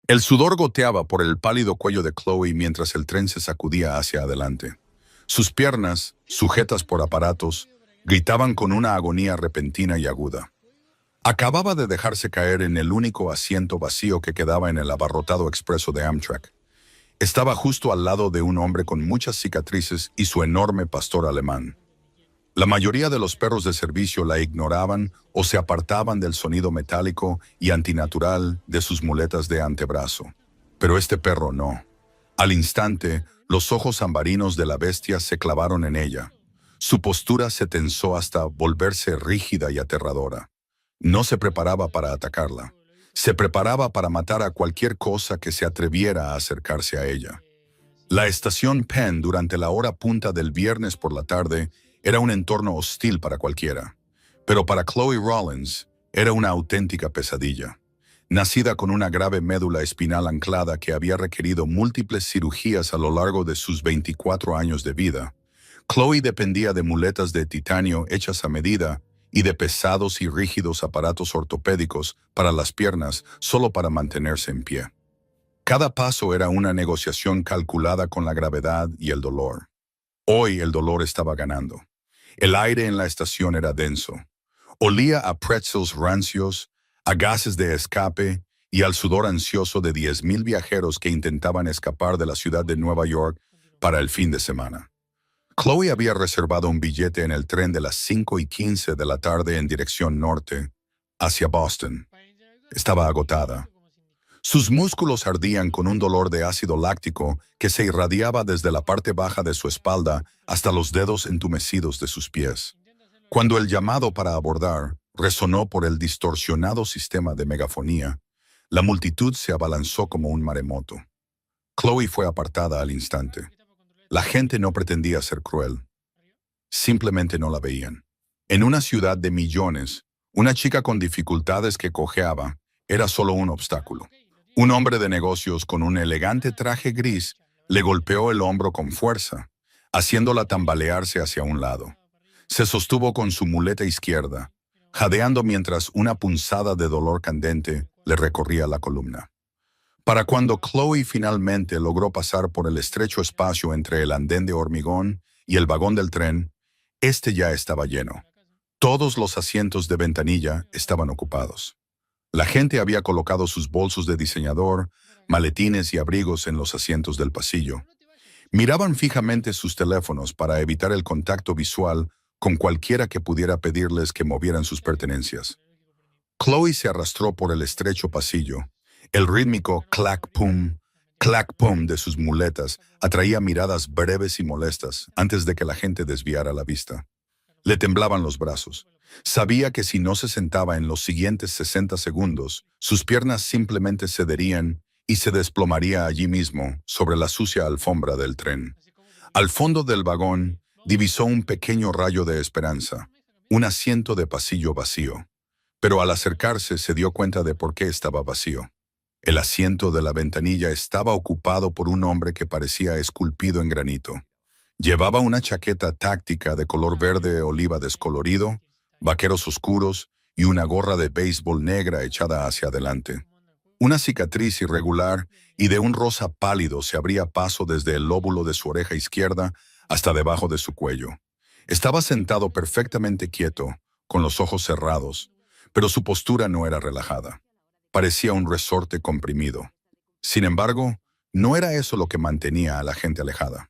El sudor goteaba por el pálido cuello de Chloe mientras el tren se sacudía hacia adelante. Sus piernas, sujetas por aparatos, gritaban con una agonía repentina y aguda. Acababa de dejarse caer en el único asiento vacío que quedaba en el abarrotado expreso de Amtrak. Estaba justo al lado de un hombre con muchas cicatrices y su enorme pastor alemán. La mayoría de los perros de servicio la ignoraban o se apartaban del sonido metálico y antinatural de sus muletas de antebrazo. Pero este perro no. Al instante, los ojos ambarinos de la bestia se clavaron en ella. Su postura se tensó hasta volverse rígida y aterradora. No se preparaba para atacarla. Se preparaba para matar a cualquier cosa que se atreviera a acercarse a ella. La estación Penn durante la hora punta del viernes por la tarde era un entorno hostil para cualquiera. Pero para Chloe Rollins era una auténtica pesadilla. Nacida con una grave médula espinal anclada que había requerido múltiples cirugías a lo largo de sus 24 años de vida, Chloe dependía de muletas de titanio hechas a medida y de pesados y rígidos aparatos ortopédicos para las piernas solo para mantenerse en pie. Cada paso era una negociación calculada con la gravedad y el dolor. Hoy el dolor estaba ganando. El aire en la estación era denso. Olía a pretzels rancios, a gases de escape y al sudor ansioso de 10,000 viajeros que intentaban escapar de la ciudad de Nueva York para el fin de semana. Chloe había reservado un billete en el tren de las 5:15 de la tarde en dirección norte, hacia Boston. Estaba agotada. Sus músculos ardían con un dolor de ácido láctico que se irradiaba desde la parte baja de su espalda hasta los dedos entumecidos de sus pies. Cuando el llamado para abordar resonó por el distorsionado sistema de megafonía, la multitud se abalanzó como un maremoto. Chloe fue apartada al instante. La gente no pretendía ser cruel. Simplemente no la veían. En una ciudad de millones, una chica con dificultades que cojeaba era solo un obstáculo. Un hombre de negocios con un elegante traje gris le golpeó el hombro con fuerza, haciéndola tambalearse hacia un lado. Se sostuvo con su muleta izquierda, jadeando mientras una punzada de dolor candente le recorría la columna. Para cuando Chloe finalmente logró pasar por el estrecho espacio entre el andén de hormigón y el vagón del tren, este ya estaba lleno. Todos los asientos de ventanilla estaban ocupados. La gente había colocado sus bolsos de diseñador, maletines y abrigos en los asientos del pasillo. Miraban fijamente sus teléfonos para evitar el contacto visual con cualquiera que pudiera pedirles que movieran sus pertenencias. Chloe se arrastró por el estrecho pasillo. El rítmico clac pum de sus muletas atraía miradas breves y molestas antes de que la gente desviara la vista. Le temblaban los brazos. Sabía que si no se sentaba en los siguientes 60 segundos, sus piernas simplemente cederían y se desplomaría allí mismo, sobre la sucia alfombra del tren. Al fondo del vagón, divisó un pequeño rayo de esperanza, un asiento de pasillo vacío. Pero al acercarse se dio cuenta de por qué estaba vacío. El asiento de la ventanilla estaba ocupado por un hombre que parecía esculpido en granito. Llevaba una chaqueta táctica de color verde oliva descolorido, vaqueros oscuros y una gorra de béisbol negra echada hacia adelante. Una cicatriz irregular y de un rosa pálido se abría paso desde el lóbulo de su oreja izquierda hasta debajo de su cuello. Estaba sentado perfectamente quieto, con los ojos cerrados, pero su postura no era relajada. Parecía un resorte comprimido. Sin embargo, no era eso lo que mantenía a la gente alejada.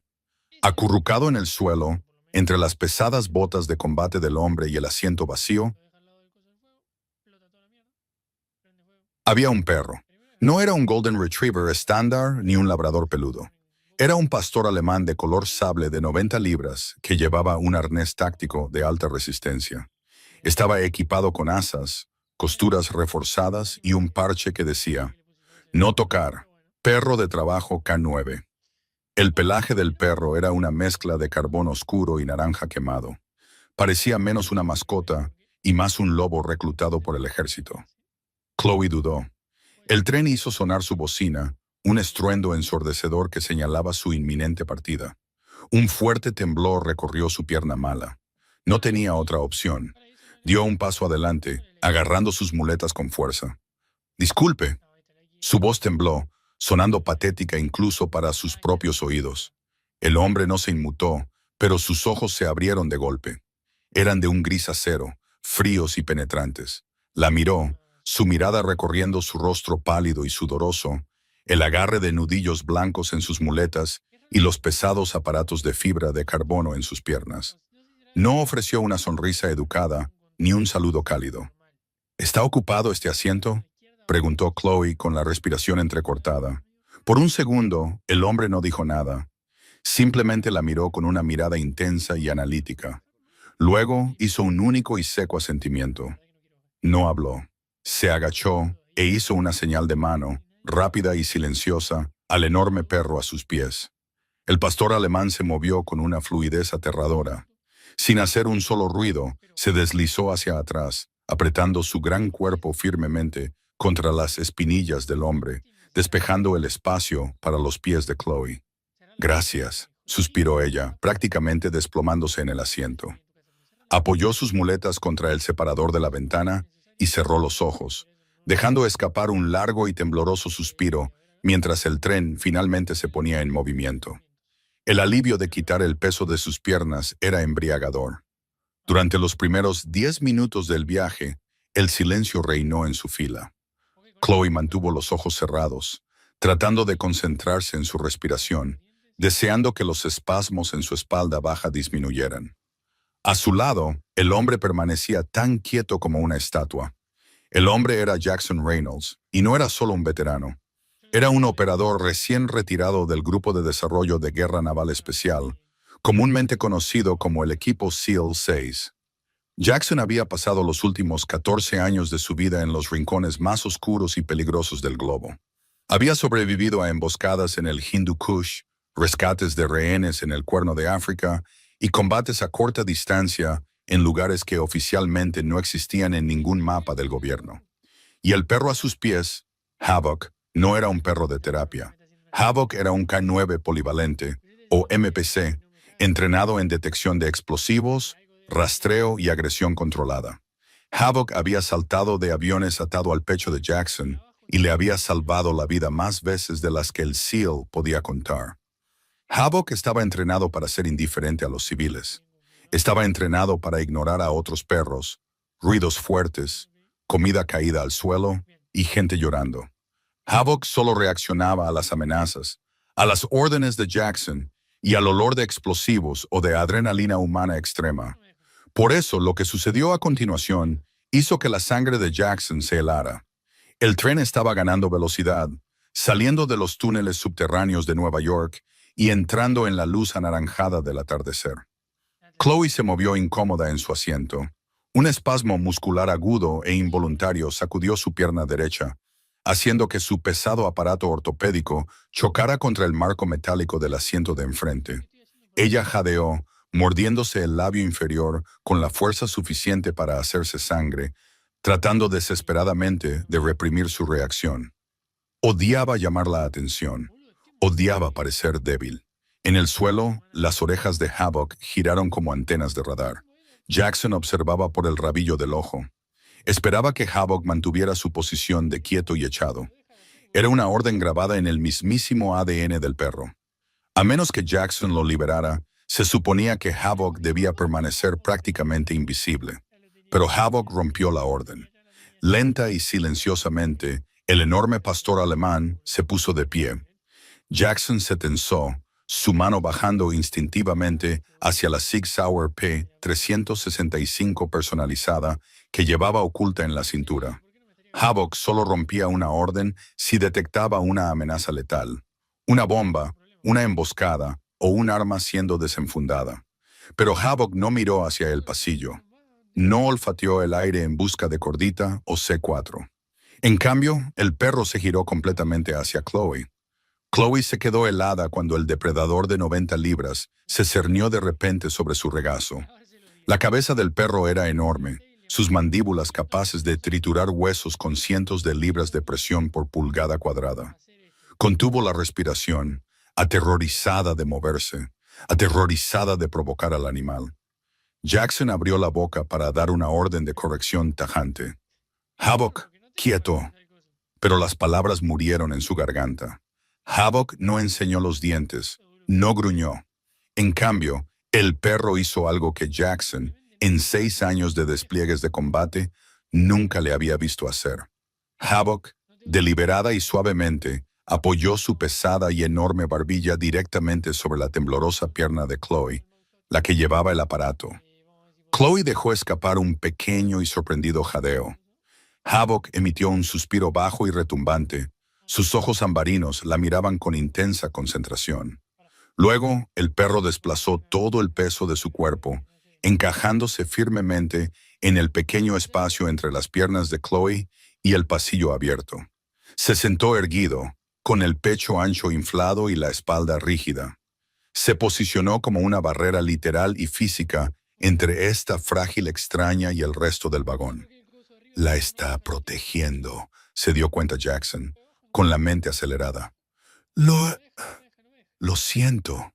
Acurrucado en el suelo, entre las pesadas botas de combate del hombre y el asiento vacío, había un perro. No era un Golden Retriever estándar ni un labrador peludo. Era un pastor alemán de color sable de 90 libras que llevaba un arnés táctico de alta resistencia. Estaba equipado con asas, costuras reforzadas y un parche que decía: "No tocar, perro de trabajo K9". El pelaje del perro era una mezcla de carbón oscuro y naranja quemado. Parecía menos una mascota y más un lobo reclutado por el ejército. Chloe dudó. El tren hizo sonar su bocina, un estruendo ensordecedor que señalaba su inminente partida. Un fuerte temblor recorrió su pierna mala. No tenía otra opción. Dio un paso adelante, agarrando sus muletas con fuerza. «Disculpe». Su voz tembló, sonando patética incluso para sus propios oídos. El hombre no se inmutó, pero sus ojos se abrieron de golpe. Eran de un gris acero, fríos y penetrantes. La miró, su mirada recorriendo su rostro pálido y sudoroso, el agarre de nudillos blancos en sus muletas y los pesados aparatos de fibra de carbono en sus piernas. No ofreció una sonrisa educada ni un saludo cálido. ¿Está ocupado este asiento?, preguntó Chloe con la respiración entrecortada. Por un segundo, el hombre no dijo nada. Simplemente la miró con una mirada intensa y analítica. Luego hizo un único y seco asentimiento. No habló. Se agachó e hizo una señal de mano, rápida y silenciosa, al enorme perro a sus pies. El pastor alemán se movió con una fluidez aterradora. Sin hacer un solo ruido, se deslizó hacia atrás, apretando su gran cuerpo firmemente contra las espinillas del hombre, despejando el espacio para los pies de Chloe. Gracias, suspiró ella, prácticamente desplomándose en el asiento. Apoyó sus muletas contra el separador de la ventana y cerró los ojos, dejando escapar un largo y tembloroso suspiro mientras el tren finalmente se ponía en movimiento. El alivio de quitar el peso de sus piernas era embriagador. Durante los primeros 10 minutos del viaje, el silencio reinó en su fila. Chloe mantuvo los ojos cerrados, tratando de concentrarse en su respiración, deseando que los espasmos en su espalda baja disminuyeran. A su lado, el hombre permanecía tan quieto como una estatua. El hombre era Jackson Reynolds, y no era solo un veterano. Era un operador recién retirado del Grupo de Desarrollo de Guerra Naval Especial, comúnmente conocido como el Equipo SEAL 6. Jackson había pasado los últimos 14 años de su vida en los rincones más oscuros y peligrosos del globo. Había sobrevivido a emboscadas en el Hindu Kush, rescates de rehenes en el Cuerno de África y combates a corta distancia en lugares que oficialmente no existían en ningún mapa del gobierno. Y el perro a sus pies, Havoc, no era un perro de terapia. Havoc era un K9 polivalente, o MPC, entrenado en detección de explosivos, rastreo y agresión controlada. Havoc había saltado de aviones atado al pecho de Jackson y le había salvado la vida más veces de las que el SEAL podía contar. Havoc estaba entrenado para ser indiferente a los civiles. Estaba entrenado para ignorar a otros perros, ruidos fuertes, comida caída al suelo y gente llorando. Havoc solo reaccionaba a las amenazas, a las órdenes de Jackson y al olor de explosivos o de adrenalina humana extrema. Por eso, lo que sucedió a continuación hizo que la sangre de Jackson se helara. El tren estaba ganando velocidad, saliendo de los túneles subterráneos de Nueva York y entrando en la luz anaranjada del atardecer. Chloe se movió incómoda en su asiento. Un espasmo muscular agudo e involuntario sacudió su pierna derecha, haciendo que su pesado aparato ortopédico chocara contra el marco metálico del asiento de enfrente. Ella jadeó, mordiéndose el labio inferior con la fuerza suficiente para hacerse sangre, tratando desesperadamente de reprimir su reacción. Odiaba llamar la atención. Odiaba parecer débil. En el suelo, las orejas de Havoc giraron como antenas de radar. Jackson observaba por el rabillo del ojo. Esperaba que Havoc mantuviera su posición de quieto y echado. Era una orden grabada en el mismísimo ADN del perro. A menos que Jackson lo liberara, se suponía que Havoc debía permanecer prácticamente invisible. Pero Havoc rompió la orden. Lenta y silenciosamente, el enorme pastor alemán se puso de pie. Jackson se tensó, su mano bajando instintivamente hacia la Sig Sauer P-365 personalizada que llevaba oculta en la cintura. Havoc solo rompía una orden si detectaba una amenaza letal, una bomba, una emboscada o un arma siendo desenfundada. Pero Havoc no miró hacia el pasillo. No olfateó el aire en busca de cordita o C4. En cambio, el perro se giró completamente hacia Chloe. Chloe se quedó helada cuando el depredador de 90 libras se cernió de repente sobre su regazo. La cabeza del perro era enorme, sus mandíbulas capaces de triturar huesos con cientos de libras de presión por pulgada cuadrada. Contuvo la respiración, aterrorizada de moverse, aterrorizada de provocar al animal. Jackson abrió la boca para dar una orden de corrección tajante. «Havoc, quieto». pero las palabras murieron en su garganta. Havoc no enseñó los dientes, no gruñó. En cambio, el perro hizo algo que Jackson, en 6 años de despliegues de combate, nunca le había visto hacer. Havoc, deliberada y suavemente, apoyó su pesada y enorme barbilla directamente sobre la temblorosa pierna de Chloe, la que llevaba el aparato. Chloe dejó escapar un pequeño y sorprendido jadeo. Havoc emitió un suspiro bajo y retumbante. Sus ojos ambarinos la miraban con intensa concentración. Luego, el perro desplazó todo el peso de su cuerpo, encajándose firmemente en el pequeño espacio entre las piernas de Chloe y el pasillo abierto. Se sentó erguido, con el pecho ancho inflado y la espalda rígida. Se posicionó como una barrera literal y física entre esta frágil extraña y el resto del vagón. La está protegiendo, se dio cuenta Jackson, con la mente acelerada. Lo siento,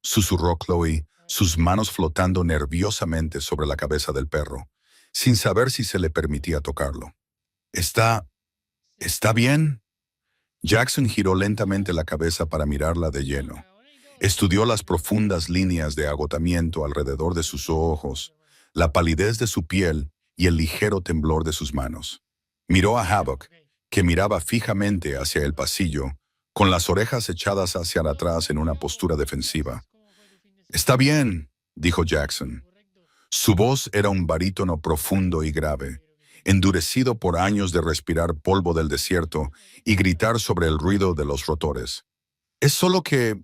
susurró Chloe, sus manos flotando nerviosamente sobre la cabeza del perro, sin saber si se le permitía tocarlo. ¿Está bien? Jackson giró lentamente la cabeza para mirarla de lleno. Estudió las profundas líneas de agotamiento alrededor de sus ojos, la palidez de su piel y el ligero temblor de sus manos. Miró a Havoc, que miraba fijamente hacia el pasillo, con las orejas echadas hacia atrás en una postura defensiva. «Está bien», dijo Jackson. Su voz era un barítono profundo y grave, endurecido por años de respirar polvo del desierto y gritar sobre el ruido de los rotores. «Es solo que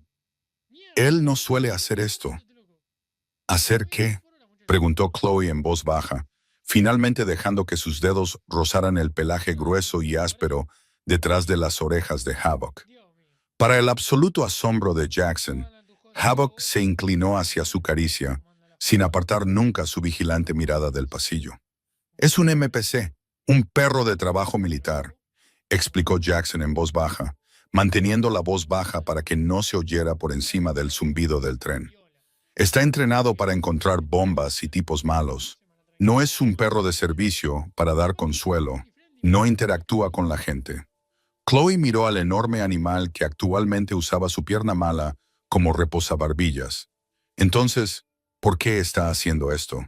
él no suele hacer esto». «¿Hacer qué?», preguntó Chloe en voz baja, finalmente dejando que sus dedos rozaran el pelaje grueso y áspero detrás de las orejas de Havoc. Para el absoluto asombro de Jackson, Havoc se inclinó hacia su caricia, sin apartar nunca su vigilante mirada del pasillo. «Es un MPC, un perro de trabajo militar», explicó Jackson en voz baja, manteniendo la voz baja para que no se oyera por encima del zumbido del tren. «Está entrenado para encontrar bombas y tipos malos. No es un perro de servicio para dar consuelo. No interactúa con la gente». Chloe miró al enorme animal que actualmente usaba su pierna mala como reposabarbillas. «Entonces, ¿por qué está haciendo esto?».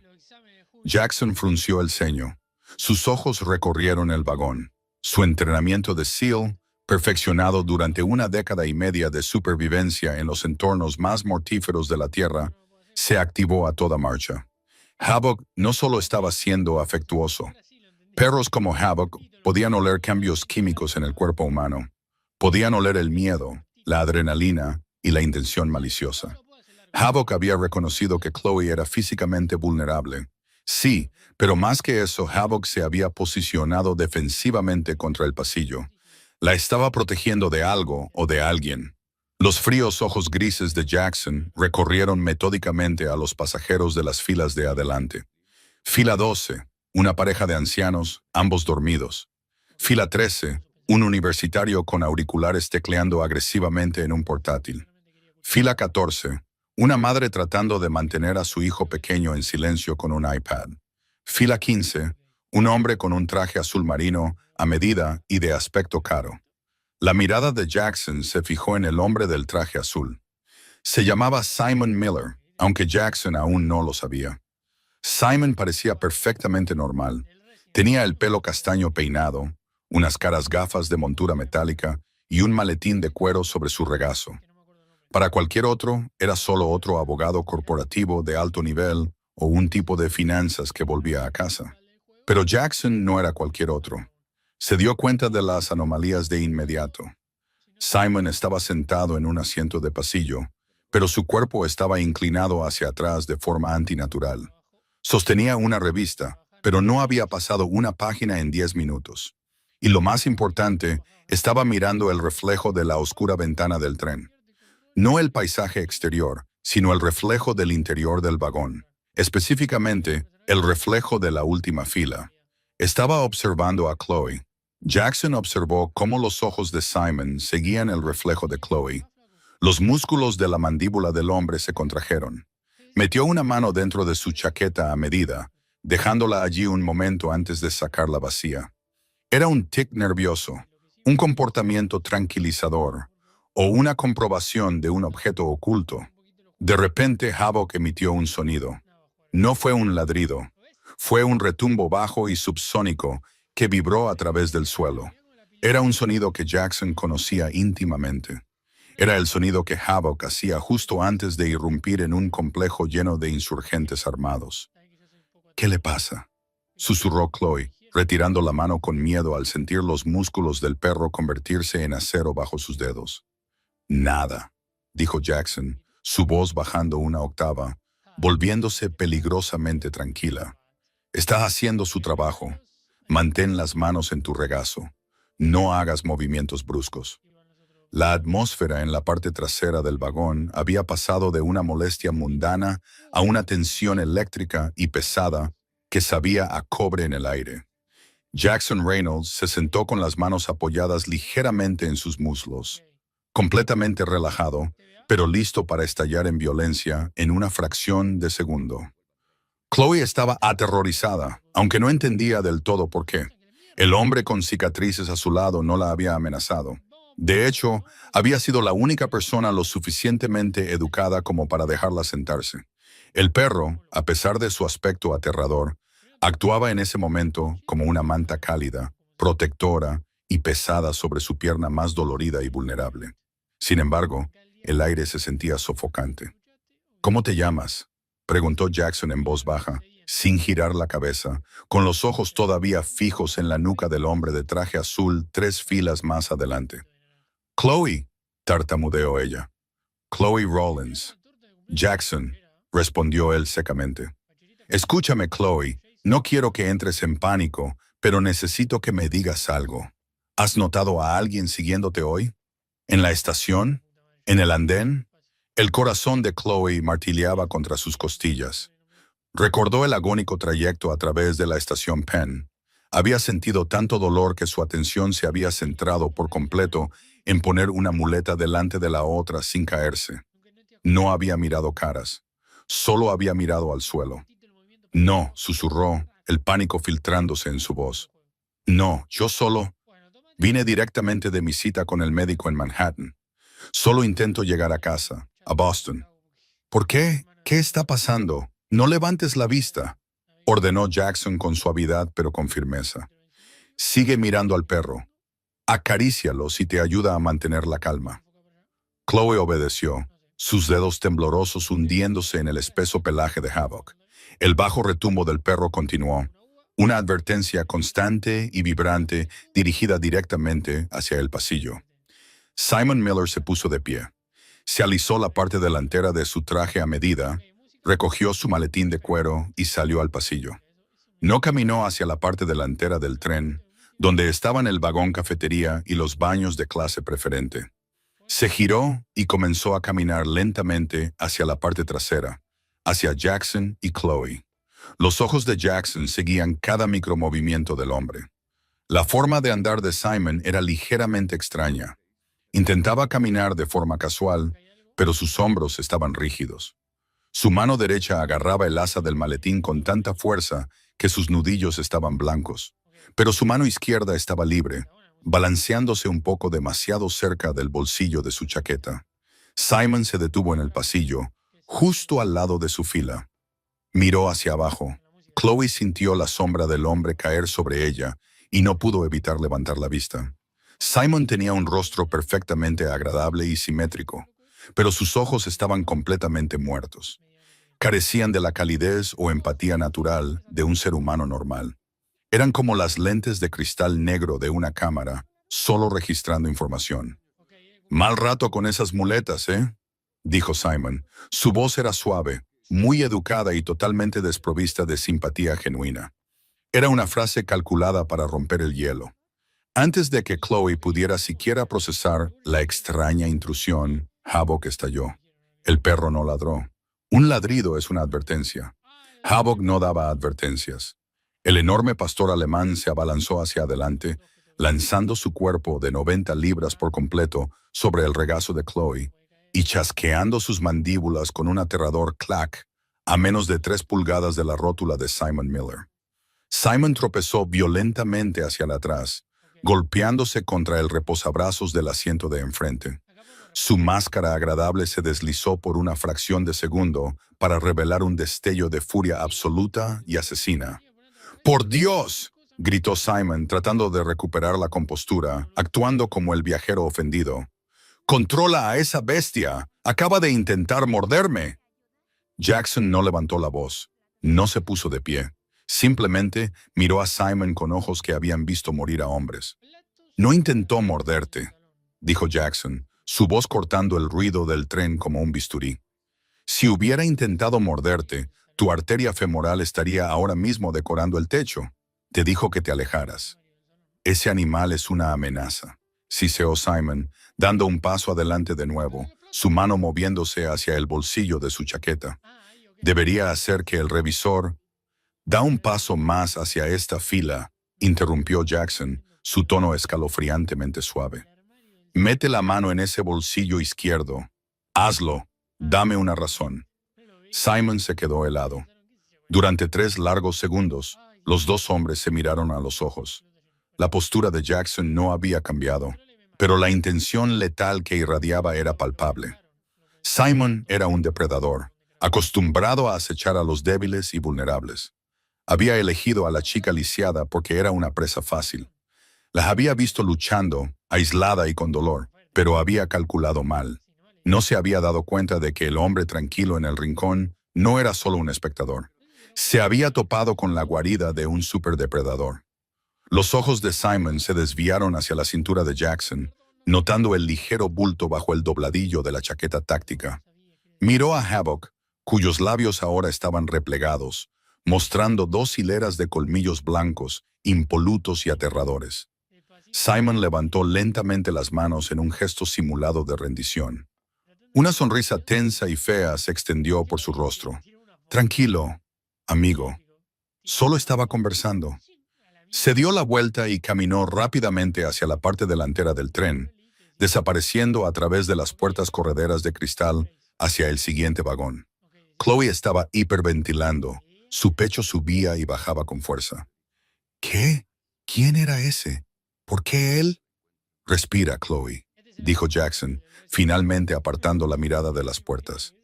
Jackson frunció el ceño. Sus ojos recorrieron el vagón. Su entrenamiento de SEAL, perfeccionado durante 1 década y media de supervivencia en los entornos más mortíferos de la Tierra, se activó a toda marcha. Havoc no solo estaba siendo afectuoso. Perros como Havoc podían oler cambios químicos en el cuerpo humano. Podían oler el miedo, la adrenalina y la intención maliciosa. Havoc había reconocido que Chloe era físicamente vulnerable. Sí, pero más que eso, Havoc se había posicionado defensivamente contra el pasillo. La estaba protegiendo de algo o de alguien. Los fríos ojos grises de Jackson recorrieron metódicamente a los pasajeros de las filas de adelante. Fila 12, una pareja de ancianos, ambos dormidos. Fila 13, un universitario con auriculares tecleando agresivamente en un portátil. Fila 14, una madre tratando de mantener a su hijo pequeño en silencio con un iPad. Fila 15, un hombre con un traje azul marino, a medida y de aspecto caro. La mirada de Jackson se fijó en el hombre del traje azul. Se llamaba Simon Miller, aunque Jackson aún no lo sabía. Simon parecía perfectamente normal. Tenía el pelo castaño peinado, unas caras gafas de montura metálica y un maletín de cuero sobre su regazo. Para cualquier otro, era solo otro abogado corporativo de alto nivel o un tipo de finanzas que volvía a casa. Pero Jackson no era cualquier otro. Se dio cuenta de las anomalías de inmediato. Simon estaba sentado en un asiento de pasillo, pero su cuerpo estaba inclinado hacia atrás de forma antinatural. Sostenía una revista, pero no había pasado una página en 10 minutos. Y lo más importante, estaba mirando el reflejo de la oscura ventana del tren. No el paisaje exterior, sino el reflejo del interior del vagón. Específicamente, el reflejo de la última fila. Estaba observando a Chloe. Jackson observó cómo los ojos de Simon seguían el reflejo de Chloe. Los músculos de la mandíbula del hombre se contrajeron. Metió una mano dentro de su chaqueta a medida, dejándola allí un momento antes de sacarla vacía. Era un tic nervioso, un comportamiento tranquilizador o una comprobación de un objeto oculto. De repente, Havok emitió un sonido. No fue un ladrido, fue un retumbo bajo y subsónico que vibró a través del suelo. Era un sonido que Jackson conocía íntimamente. Era el sonido que Havok hacía justo antes de irrumpir en un complejo lleno de insurgentes armados. ¿Qué le pasa?, susurró Chloe, retirando la mano con miedo al sentir los músculos del perro convertirse en acero bajo sus dedos. Nada, dijo Jackson, su voz bajando una octava, volviéndose peligrosamente tranquila. Está haciendo su trabajo. Mantén las manos en tu regazo. No hagas movimientos bruscos. La atmósfera en la parte trasera del vagón había pasado de una molestia mundana a una tensión eléctrica y pesada que sabía a cobre en el aire. Jackson Reynolds se sentó con las manos apoyadas ligeramente en sus muslos, completamente relajado, pero listo para estallar en violencia en una fracción de segundo. Chloe estaba aterrorizada, aunque no entendía del todo por qué. El hombre con cicatrices a su lado no la había amenazado. De hecho, había sido la única persona lo suficientemente educada como para dejarla sentarse. El perro, a pesar de su aspecto aterrador, actuaba en ese momento como una manta cálida, protectora y pesada sobre su pierna más dolorida y vulnerable. Sin embargo, el aire se sentía sofocante. ¿Cómo te llamas?, preguntó Jackson en voz baja, sin girar la cabeza, con los ojos todavía fijos en la nuca del hombre de traje azul 3 filas más adelante. Chloe, tartamudeó ella. Chloe Rollins. Jackson, respondió él secamente. Escúchame, Chloe, no quiero que entres en pánico, pero necesito que me digas algo. ¿Has notado a alguien siguiéndote hoy? ¿En la estación? ¿En el andén? El corazón de Chloe martilleaba contra sus costillas. Recordó el agónico trayecto a través de la estación Penn. Había sentido tanto dolor que su atención se había centrado por completo en poner una muleta delante de la otra sin caerse. No había mirado caras, solo había mirado al suelo. No, susurró, el pánico filtrándose en su voz. No, yo solo vine directamente de mi cita con el médico en Manhattan. Solo intento llegar a casa, a Boston. ¿Por qué? ¿Qué está pasando? No levantes la vista, ordenó Jackson con suavidad pero con firmeza. Sigue mirando al perro. Acarícialo si te ayuda a mantener la calma. Chloe obedeció, sus dedos temblorosos hundiéndose en el espeso pelaje de Havok. El bajo retumbo del perro continuó, una advertencia constante y vibrante dirigida directamente hacia el pasillo. Simon Miller se puso de pie. Se alisó la parte delantera de su traje a medida, recogió su maletín de cuero y salió al pasillo. No caminó hacia la parte delantera del tren, donde estaban el vagón cafetería y los baños de clase preferente. Se giró y comenzó a caminar lentamente hacia la parte trasera, hacia Jackson y Chloe. Los ojos de Jackson seguían cada micromovimiento del hombre. La forma de andar de Simon era ligeramente extraña. Intentaba caminar de forma casual, pero sus hombros estaban rígidos. Su mano derecha agarraba el asa del maletín con tanta fuerza que sus nudillos estaban blancos, pero su mano izquierda estaba libre, balanceándose un poco demasiado cerca del bolsillo de su chaqueta. Simon se detuvo en el pasillo, justo al lado de su fila. Miró hacia abajo. Chloe sintió la sombra del hombre caer sobre ella y no pudo evitar levantar la vista. Simon tenía un rostro perfectamente agradable y simétrico, pero sus ojos estaban completamente muertos. Carecían de la calidez o empatía natural de un ser humano normal. Eran como las lentes de cristal negro de una cámara, solo registrando información. «Mal rato con esas muletas, ¿eh?», dijo Simon. Su voz era suave, muy educada y totalmente desprovista de simpatía genuina. Era una frase calculada para romper el hielo. Antes de que Chloe pudiera siquiera procesar la extraña intrusión, Havok estalló. El perro no ladró. Un ladrido es una advertencia. Havok no daba advertencias. El enorme pastor alemán se abalanzó hacia adelante, lanzando su cuerpo de 90 libras por completo sobre el regazo de Chloe y chasqueando sus mandíbulas con un aterrador clac a menos de 3 pulgadas de la rótula de Simon Miller. Simon tropezó violentamente hacia atrás, golpeándose contra el reposabrazos del asiento de enfrente. Su máscara agradable se deslizó por una fracción de segundo para revelar un destello de furia absoluta y asesina. ¡Por Dios!, gritó Simon, tratando de recuperar la compostura, actuando como el viajero ofendido. ¡Controla a esa bestia! ¡Acaba de intentar morderme! Jackson no levantó la voz. No se puso de pie. Simplemente miró a Simon con ojos que habían visto morir a hombres. No intentó morderte, dijo Jackson, su voz cortando el ruido del tren como un bisturí. Si hubiera intentado morderte, tu arteria femoral estaría ahora mismo decorando el techo. Te dijo que te alejaras. Ese animal es una amenaza, siseó Simon, dando un paso adelante de nuevo, su mano moviéndose hacia el bolsillo de su chaqueta. Debería hacer que el revisor... Da un paso más hacia esta fila, interrumpió Jackson, su tono escalofriantemente suave. Mete la mano en ese bolsillo izquierdo. Hazlo. Dame una razón. Simon se quedó helado. Durante 3 largos segundos, los dos hombres se miraron a los ojos. La postura de Jackson no había cambiado, pero la intención letal que irradiaba era palpable. Simon era un depredador, acostumbrado a acechar a los débiles y vulnerables. Había elegido a la chica lisiada porque era una presa fácil. La había visto luchando, aislada y con dolor, pero había calculado mal. No se había dado cuenta de que el hombre tranquilo en el rincón no era solo un espectador. Se había topado con la guarida de un superdepredador. Los ojos de Simon se desviaron hacia la cintura de Jackson, notando el ligero bulto bajo el dobladillo de la chaqueta táctica. Miró a Havoc, cuyos labios ahora estaban replegados, mostrando 2 hileras de colmillos blancos, impolutos y aterradores. Simon levantó lentamente las manos en un gesto simulado de rendición. Una sonrisa tensa y fea se extendió por su rostro. Tranquilo, amigo. Solo estaba conversando. Se dio la vuelta y caminó rápidamente hacia la parte delantera del tren, desapareciendo a través de las puertas correderas de cristal hacia el siguiente vagón. Chloe estaba hiperventilando. Su pecho subía y bajaba con fuerza. ¿Qué? ¿Quién era ese? ¿Por qué él? Respira, Chloe, dijo Jackson, finalmente apartando la mirada de las puertas.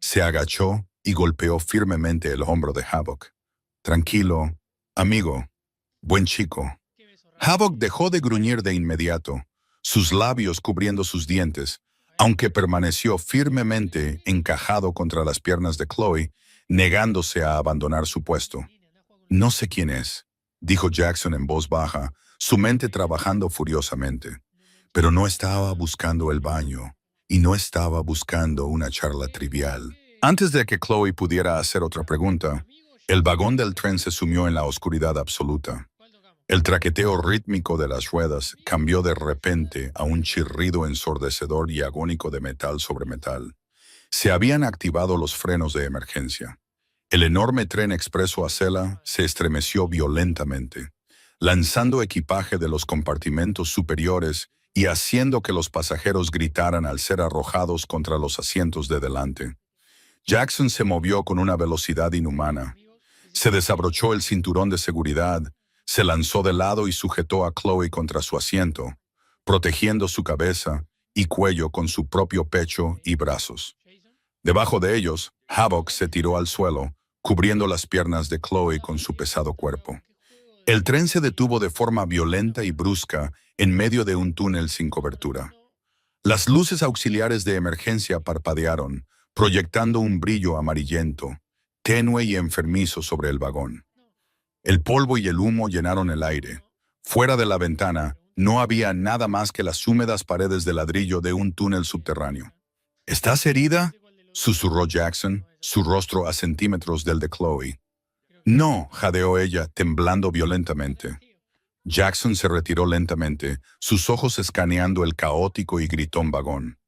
Se agachó y golpeó firmemente el hombro de Havoc. Tranquilo, amigo, buen chico. Havoc dejó de gruñir de inmediato, sus labios cubriendo sus dientes, aunque permaneció firmemente encajado contra las piernas de Chloe, negándose a abandonar su puesto. No sé quién es, dijo Jackson en voz baja, su mente trabajando furiosamente. Pero no estaba buscando el baño, y no estaba buscando una charla trivial. Antes de que Chloe pudiera hacer otra pregunta, el vagón del tren se sumió en la oscuridad absoluta. El traqueteo rítmico de las ruedas cambió de repente a un chirrido ensordecedor y agónico de metal sobre metal. Se habían activado los frenos de emergencia. El enorme tren expreso a Cela se estremeció violentamente, lanzando equipaje de los compartimentos superiores y haciendo que los pasajeros gritaran al ser arrojados contra los asientos de delante. Jackson se movió con una velocidad inhumana. Se desabrochó el cinturón de seguridad, se lanzó de lado y sujetó a Chloe contra su asiento, protegiendo su cabeza y cuello con su propio pecho y brazos. Debajo de ellos, Havoc se tiró al suelo, cubriendo las piernas de Chloe con su pesado cuerpo. El tren se detuvo de forma violenta y brusca en medio de un túnel sin cobertura. Las luces auxiliares de emergencia parpadearon, proyectando un brillo amarillento, tenue y enfermizo sobre el vagón. El polvo y el humo llenaron el aire. Fuera de la ventana, no había nada más que las húmedas paredes de ladrillo de un túnel subterráneo. ¿Estás herida?, susurró Jackson, su rostro a centímetros del de Chloe. No, jadeó ella, temblando violentamente. Jackson se retiró lentamente, sus ojos escaneando el caótico y gritón vagón.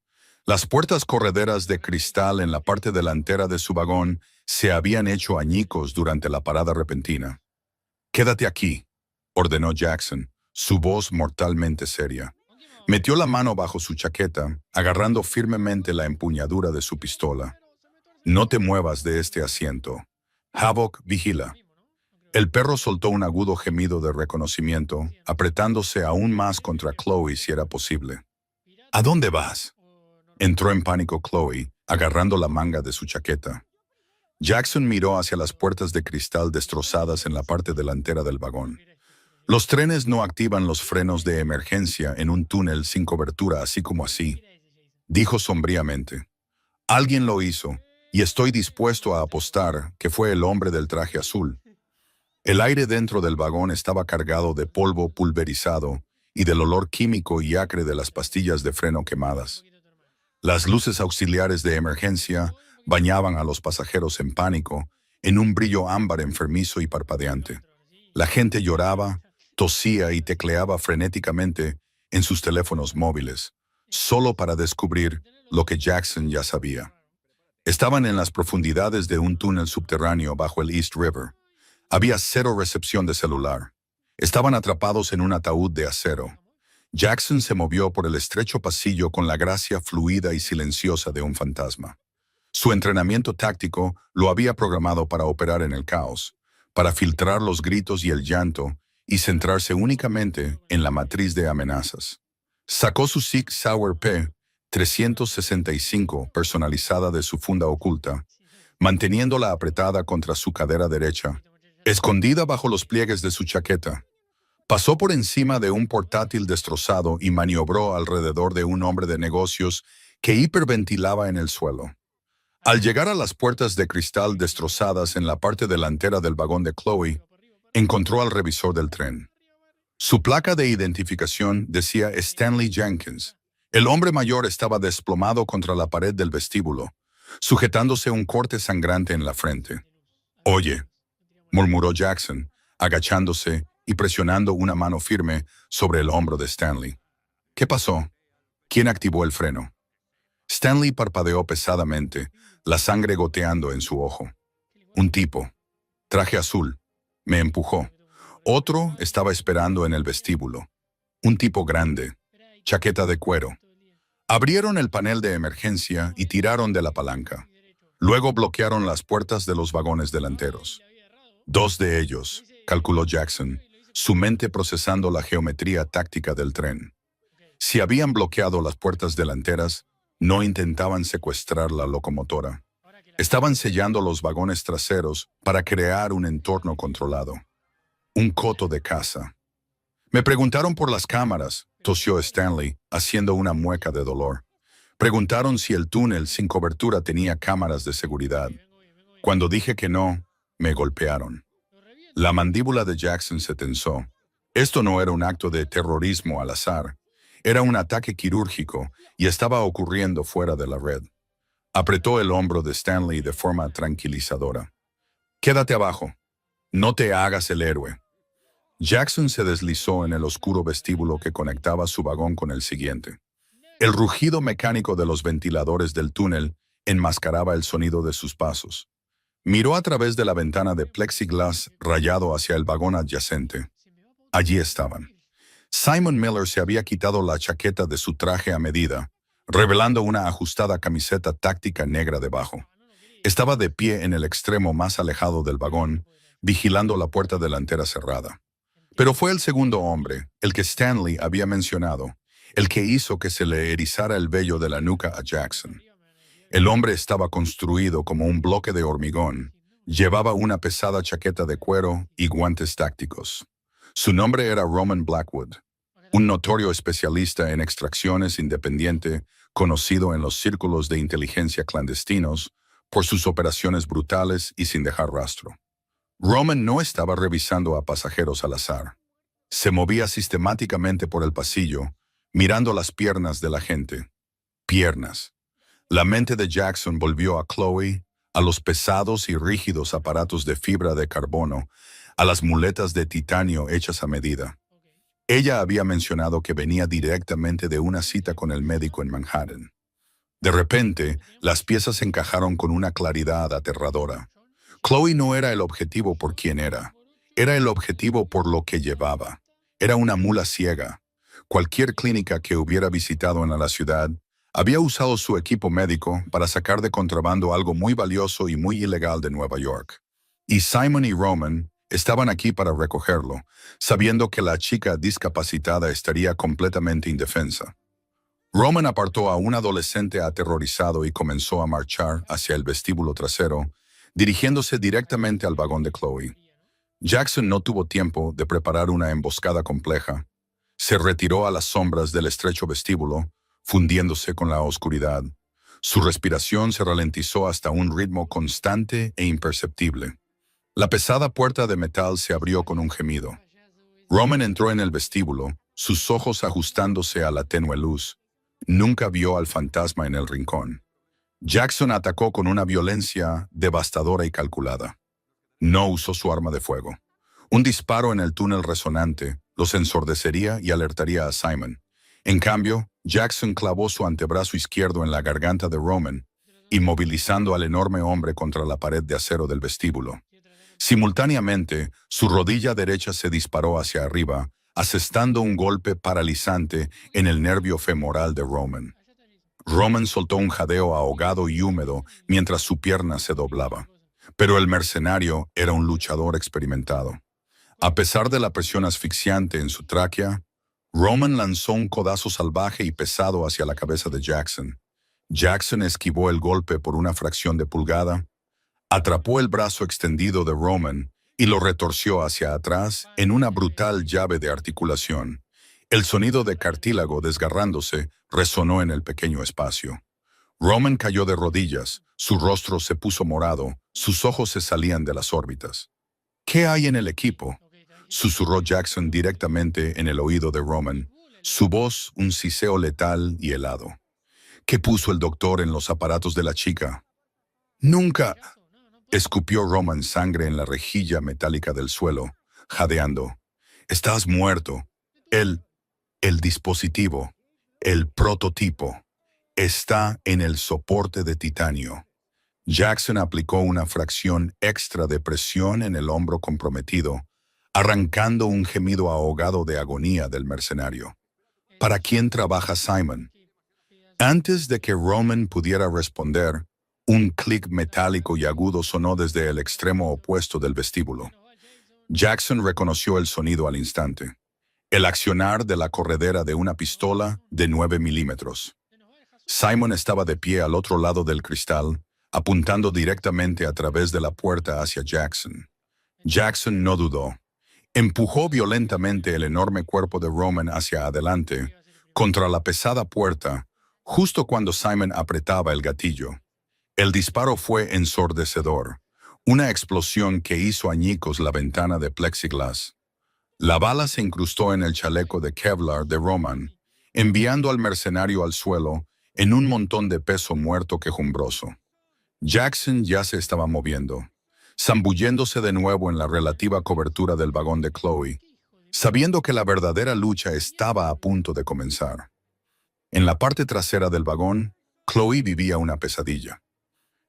Las puertas correderas de cristal en la parte delantera de su vagón se habían hecho añicos durante la parada repentina. «Quédate aquí», ordenó Jackson, su voz mortalmente seria. Metió la mano bajo su chaqueta, agarrando firmemente la empuñadura de su pistola. «No te muevas de este asiento. Havoc, vigila». El perro soltó un agudo gemido de reconocimiento, apretándose aún más contra Chloe si era posible. ¿A dónde vas? Entró en pánico Chloe, agarrando la manga de su chaqueta. Jackson miró hacia las puertas de cristal destrozadas en la parte delantera del vagón. Los trenes no activan los frenos de emergencia en un túnel sin cobertura así como así, dijo sombríamente. Alguien lo hizo, y estoy dispuesto a apostar que fue el hombre del traje azul. El aire dentro del vagón estaba cargado de polvo pulverizado y del olor químico y acre de las pastillas de freno quemadas. Las luces auxiliares de emergencia bañaban a los pasajeros en pánico, en un brillo ámbar enfermizo y parpadeante. La gente lloraba, tosía y tecleaba frenéticamente en sus teléfonos móviles, solo para descubrir lo que Jackson ya sabía. Estaban en las profundidades de un túnel subterráneo bajo el East River. Había cero recepción de celular. Estaban atrapados en un ataúd de acero. Jackson se movió por el estrecho pasillo con la gracia fluida y silenciosa de un fantasma. Su entrenamiento táctico lo había programado para operar en el caos, para filtrar los gritos y el llanto y centrarse únicamente en la matriz de amenazas. Sacó su Sig Sauer P-365 personalizada de su funda oculta, manteniéndola apretada contra su cadera derecha, escondida bajo los pliegues de su chaqueta. Pasó por encima de un portátil destrozado y maniobró alrededor de un hombre de negocios que hiperventilaba en el suelo. Al llegar a las puertas de cristal destrozadas en la parte delantera del vagón de Chloe, encontró al revisor del tren. Su placa de identificación decía Stanley Jenkins. El hombre mayor estaba desplomado contra la pared del vestíbulo, sujetándose un corte sangrante en la frente. «Oye», murmuró Jackson, agachándose y presionando una mano firme sobre el hombro de Stanley. «¿Qué pasó? ¿Quién activó el freno?» Stanley parpadeó pesadamente, la sangre goteando en su ojo. «Un tipo. Traje azul. Me empujó. Otro estaba esperando en el vestíbulo. Un tipo grande. Chaqueta de cuero. Abrieron el panel de emergencia y tiraron de la palanca. Luego bloquearon las puertas de los vagones delanteros. Dos de ellos», calculó Jackson, su mente procesando la geometría táctica del tren. Si habían bloqueado las puertas delanteras, no intentaban secuestrar la locomotora. Estaban sellando los vagones traseros para crear un entorno controlado. Un coto de caza. «Me preguntaron por las cámaras», tosió Stanley, haciendo una mueca de dolor. «Preguntaron si el túnel sin cobertura tenía cámaras de seguridad. Cuando dije que no, me golpearon». La mandíbula de Jackson se tensó. Esto no era un acto de terrorismo al azar. Era un ataque quirúrgico y estaba ocurriendo fuera de la red. Apretó el hombro de Stanley de forma tranquilizadora. «Quédate abajo. No te hagas el héroe». Jackson se deslizó en el oscuro vestíbulo que conectaba su vagón con el siguiente. El rugido mecánico de los ventiladores del túnel enmascaraba el sonido de sus pasos. Miró a través de la ventana de plexiglas rayado hacia el vagón adyacente. Allí estaban. Simon Miller se había quitado la chaqueta de su traje a medida, revelando una ajustada camiseta táctica negra debajo. Estaba de pie en el extremo más alejado del vagón, vigilando la puerta delantera cerrada. Pero fue el segundo hombre, el que Stanley había mencionado, el que hizo que se le erizara el vello de la nuca a Jackson. El hombre estaba construido como un bloque de hormigón. Llevaba una pesada chaqueta de cuero y guantes tácticos. Su nombre era Roman Blackwood, un notorio especialista en extracciones independiente, conocido en los círculos de inteligencia clandestinos por sus operaciones brutales y sin dejar rastro. Roman no estaba revisando a pasajeros al azar. Se movía sistemáticamente por el pasillo, mirando las piernas de la gente. Piernas. La mente de Jackson volvió a Chloe, a los pesados y rígidos aparatos de fibra de carbono, a las muletas de titanio hechas a medida. Ella había mencionado que venía directamente de una cita con el médico en Manhattan. De repente, las piezas encajaron con una claridad aterradora. Chloe no era el objetivo por quien era el objetivo por lo que llevaba. Era una mula ciega. Cualquier clínica que hubiera visitado en la ciudad había usado su equipo médico para sacar de contrabando algo muy valioso y muy ilegal de Nueva York. Y Simon y Roman Estaban aquí para recogerlo, sabiendo que la chica discapacitada estaría completamente indefensa. Roman apartó a un adolescente aterrorizado y comenzó a marchar hacia el vestíbulo trasero, dirigiéndose directamente al vagón de Chloe. Jackson no tuvo tiempo de preparar una emboscada compleja. Se retiró a las sombras del estrecho vestíbulo, fundiéndose con la oscuridad. Su respiración se ralentizó hasta un ritmo constante e imperceptible. La pesada puerta de metal se abrió con un gemido. Roman entró en el vestíbulo, sus ojos ajustándose a la tenue luz. Nunca vio al fantasma en el rincón. Jackson atacó con una violencia devastadora y calculada. No usó su arma de fuego. Un disparo en el túnel resonante los ensordecería y alertaría a Simon. En cambio, Jackson clavó su antebrazo izquierdo en la garganta de Roman, inmovilizando al enorme hombre contra la pared de acero del vestíbulo. Simultáneamente, su rodilla derecha se disparó hacia arriba, asestando un golpe paralizante en el nervio femoral de Roman. Roman soltó un jadeo ahogado y húmedo mientras su pierna se doblaba. Pero el mercenario era un luchador experimentado. A pesar de la presión asfixiante en su tráquea, Roman lanzó un codazo salvaje y pesado hacia la cabeza de Jackson. Jackson esquivó el golpe por una fracción de pulgada, atrapó el brazo extendido de Roman y lo retorció hacia atrás en una brutal llave de articulación. El sonido de cartílago desgarrándose resonó en el pequeño espacio. Roman cayó de rodillas, su rostro se puso morado, sus ojos se salían de las órbitas. ¿Qué hay en el equipo?, susurró Jackson directamente en el oído de Roman, su voz un siseo letal y helado. ¿Qué puso el doctor en los aparatos de la chica? Nunca. Escupió Roman sangre en la rejilla metálica del suelo, jadeando. Estás muerto. El dispositivo, el prototipo, está en el soporte de titanio. Jackson aplicó una fracción extra de presión en el hombro comprometido, arrancando un gemido ahogado de agonía del mercenario. ¿Para quién trabaja Simon? Antes de que Roman pudiera responder, un clic metálico y agudo sonó desde el extremo opuesto del vestíbulo. Jackson reconoció el sonido al instante. El accionar de la corredera de una pistola de 9 milímetros. Simon estaba de pie al otro lado del cristal, apuntando directamente a través de la puerta hacia Jackson. Jackson no dudó. Empujó violentamente el enorme cuerpo de Roman hacia adelante, contra la pesada puerta, justo cuando Simon apretaba el gatillo. El disparo fue ensordecedor, una explosión que hizo añicos la ventana de plexiglas. La bala se incrustó en el chaleco de Kevlar de Roman, enviando al mercenario al suelo en un montón de peso muerto quejumbroso. Jackson ya se estaba moviendo, zambulléndose de nuevo en la relativa cobertura del vagón de Chloe, sabiendo que la verdadera lucha estaba a punto de comenzar. En la parte trasera del vagón, Chloe vivía una pesadilla.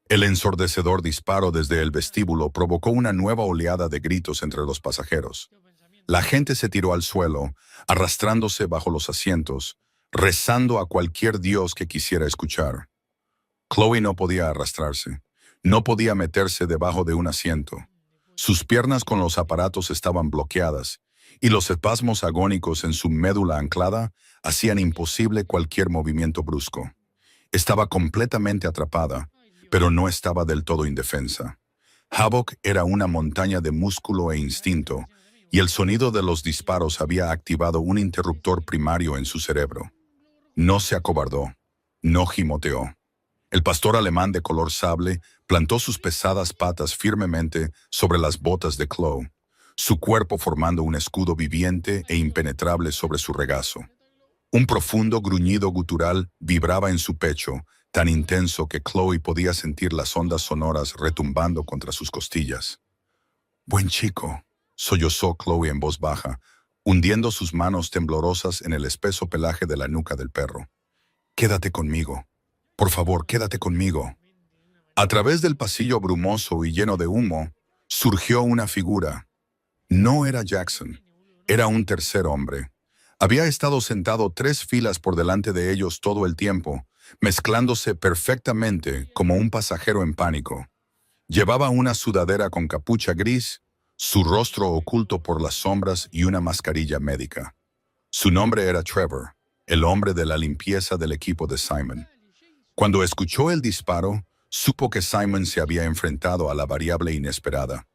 El ensordecedor disparo desde el vestíbulo provocó una nueva oleada de gritos entre los pasajeros. La gente se tiró al suelo, arrastrándose bajo los asientos, rezando a cualquier dios que quisiera escuchar. Chloe no podía arrastrarse, no podía meterse debajo de un asiento. Sus piernas con los aparatos estaban bloqueadas, y los espasmos agónicos en su médula anclada hacían imposible cualquier movimiento brusco. Estaba completamente atrapada, pero no estaba del todo indefensa. Havoc era una montaña de músculo e instinto, y el sonido de los disparos había activado un interruptor primario en su cerebro. No se acobardó, no gimoteó. El pastor alemán de color sable plantó sus pesadas patas firmemente sobre las botas de Chloe, su cuerpo formando un escudo viviente e impenetrable sobre su regazo. Un profundo gruñido gutural vibraba en su pecho, tan intenso que Chloe podía sentir las ondas sonoras retumbando contra sus costillas. «Buen chico», sollozó Chloe en voz baja, hundiendo sus manos temblorosas en el espeso pelaje de la nuca del perro. «Quédate conmigo. Por favor, quédate conmigo». A través del pasillo brumoso y lleno de humo, surgió una figura. No era Jackson, era un tercer hombre. Había estado sentado 3 filas por delante de ellos todo el tiempo, mezclándose perfectamente como un pasajero en pánico. Llevaba una sudadera con capucha gris, su rostro oculto por las sombras y una mascarilla médica. Su nombre era Trevor, el hombre de la limpieza del equipo de Simon. Cuando escuchó el disparo, supo que Simon se había enfrentado a la variable inesperada,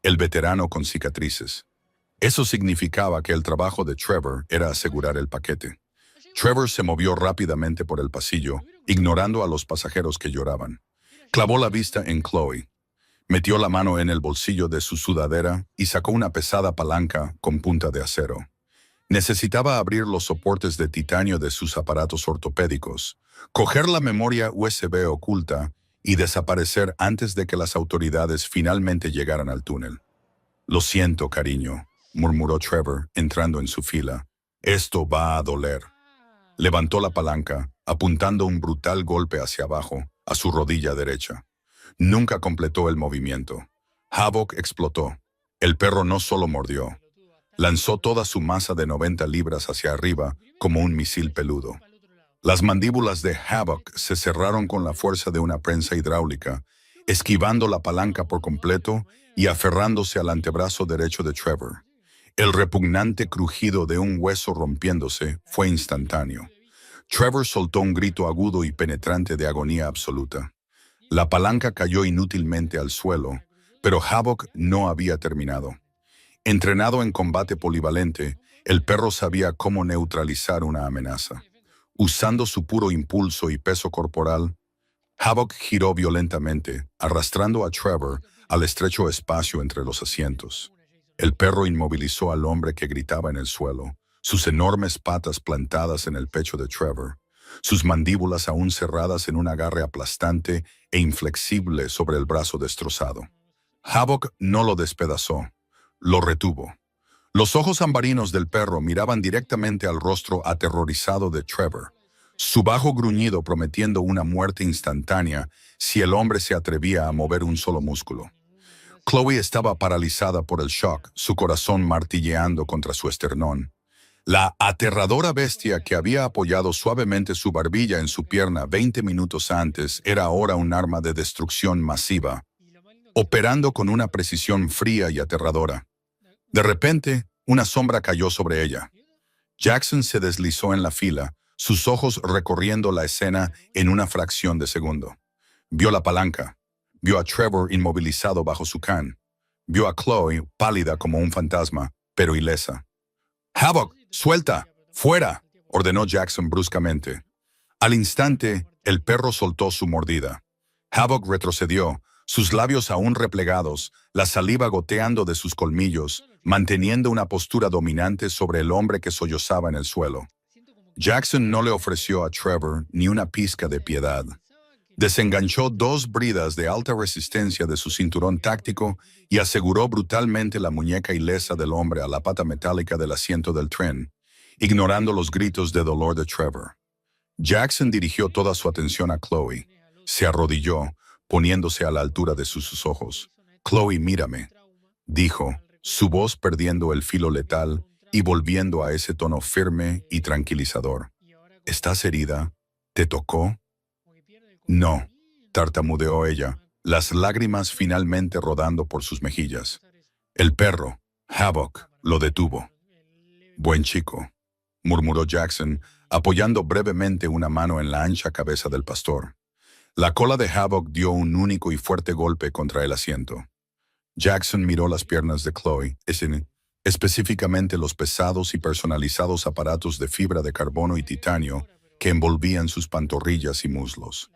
el veterano con cicatrices. Eso significaba que el trabajo de Trevor era asegurar el paquete. Trevor se movió rápidamente por el pasillo, ignorando a los pasajeros que lloraban. Clavó la vista en Chloe. Metió la mano en el bolsillo de su sudadera y sacó una pesada palanca con punta de acero. Necesitaba abrir los soportes de titanio de sus aparatos ortopédicos, coger la memoria USB oculta y desaparecer antes de que las autoridades finalmente llegaran al túnel. «Lo siento, cariño», murmuró Trevor, entrando en su fila. «Esto va a doler». Levantó la palanca, apuntando un brutal golpe hacia abajo, a su rodilla derecha. Nunca completó el movimiento. Havoc explotó. El perro no solo mordió. Lanzó toda su masa de 90 libras hacia arriba como un misil peludo. Las mandíbulas de Havoc se cerraron con la fuerza de una prensa hidráulica, esquivando la palanca por completo y aferrándose al antebrazo derecho de Trevor. El repugnante crujido de un hueso rompiéndose fue instantáneo. Trevor soltó un grito agudo y penetrante de agonía absoluta. La palanca cayó inútilmente al suelo, pero Havoc no había terminado. Entrenado en combate polivalente, el perro sabía cómo neutralizar una amenaza. Usando su puro impulso y peso corporal, Havoc giró violentamente, arrastrando a Trevor al estrecho espacio entre los asientos. El perro inmovilizó al hombre que gritaba en el suelo, sus enormes patas plantadas en el pecho de Trevor, sus mandíbulas aún cerradas en un agarre aplastante e inflexible sobre el brazo destrozado. Havoc no lo despedazó, lo retuvo. Los ojos ambarinos del perro miraban directamente al rostro aterrorizado de Trevor, su bajo gruñido prometiendo una muerte instantánea si el hombre se atrevía a mover un solo músculo. Chloe estaba paralizada por el shock, su corazón martilleando contra su esternón. La aterradora bestia que había apoyado suavemente su barbilla en su pierna 20 minutos antes era ahora un arma de destrucción masiva, operando con una precisión fría y aterradora. De repente, una sombra cayó sobre ella. Jackson se deslizó en la fila, sus ojos recorriendo la escena en una fracción de segundo. Vio la palanca. Vio a Trevor inmovilizado bajo su can. Vio a Chloe pálida como un fantasma, pero ilesa. «Havoc, suelta, fuera», ordenó Jackson bruscamente. Al instante, el perro soltó su mordida. Havoc retrocedió, sus labios aún replegados, la saliva goteando de sus colmillos, manteniendo una postura dominante sobre el hombre que sollozaba en el suelo. Jackson no le ofreció a Trevor ni una pizca de piedad. Desenganchó 2 bridas de alta resistencia de su cinturón táctico y aseguró brutalmente la muñeca ilesa del hombre a la pata metálica del asiento del tren, ignorando los gritos de dolor de Trevor. Jackson dirigió toda su atención a Chloe. Se arrodilló, poniéndose a la altura de sus ojos. «Chloe, mírame», dijo, su voz perdiendo el filo letal y volviendo a ese tono firme y tranquilizador. «¿Estás herida? ¿Te tocó?» «No», tartamudeó ella, las lágrimas finalmente rodando por sus mejillas. El perro, Havoc, lo detuvo. «Buen chico», murmuró Jackson, apoyando brevemente una mano en la ancha cabeza del pastor. La cola de Havoc dio un único y fuerte golpe contra el asiento. Jackson miró las piernas de Chloe, específicamente los pesados y personalizados aparatos de fibra de carbono y titanio que envolvían sus pantorrillas y muslos.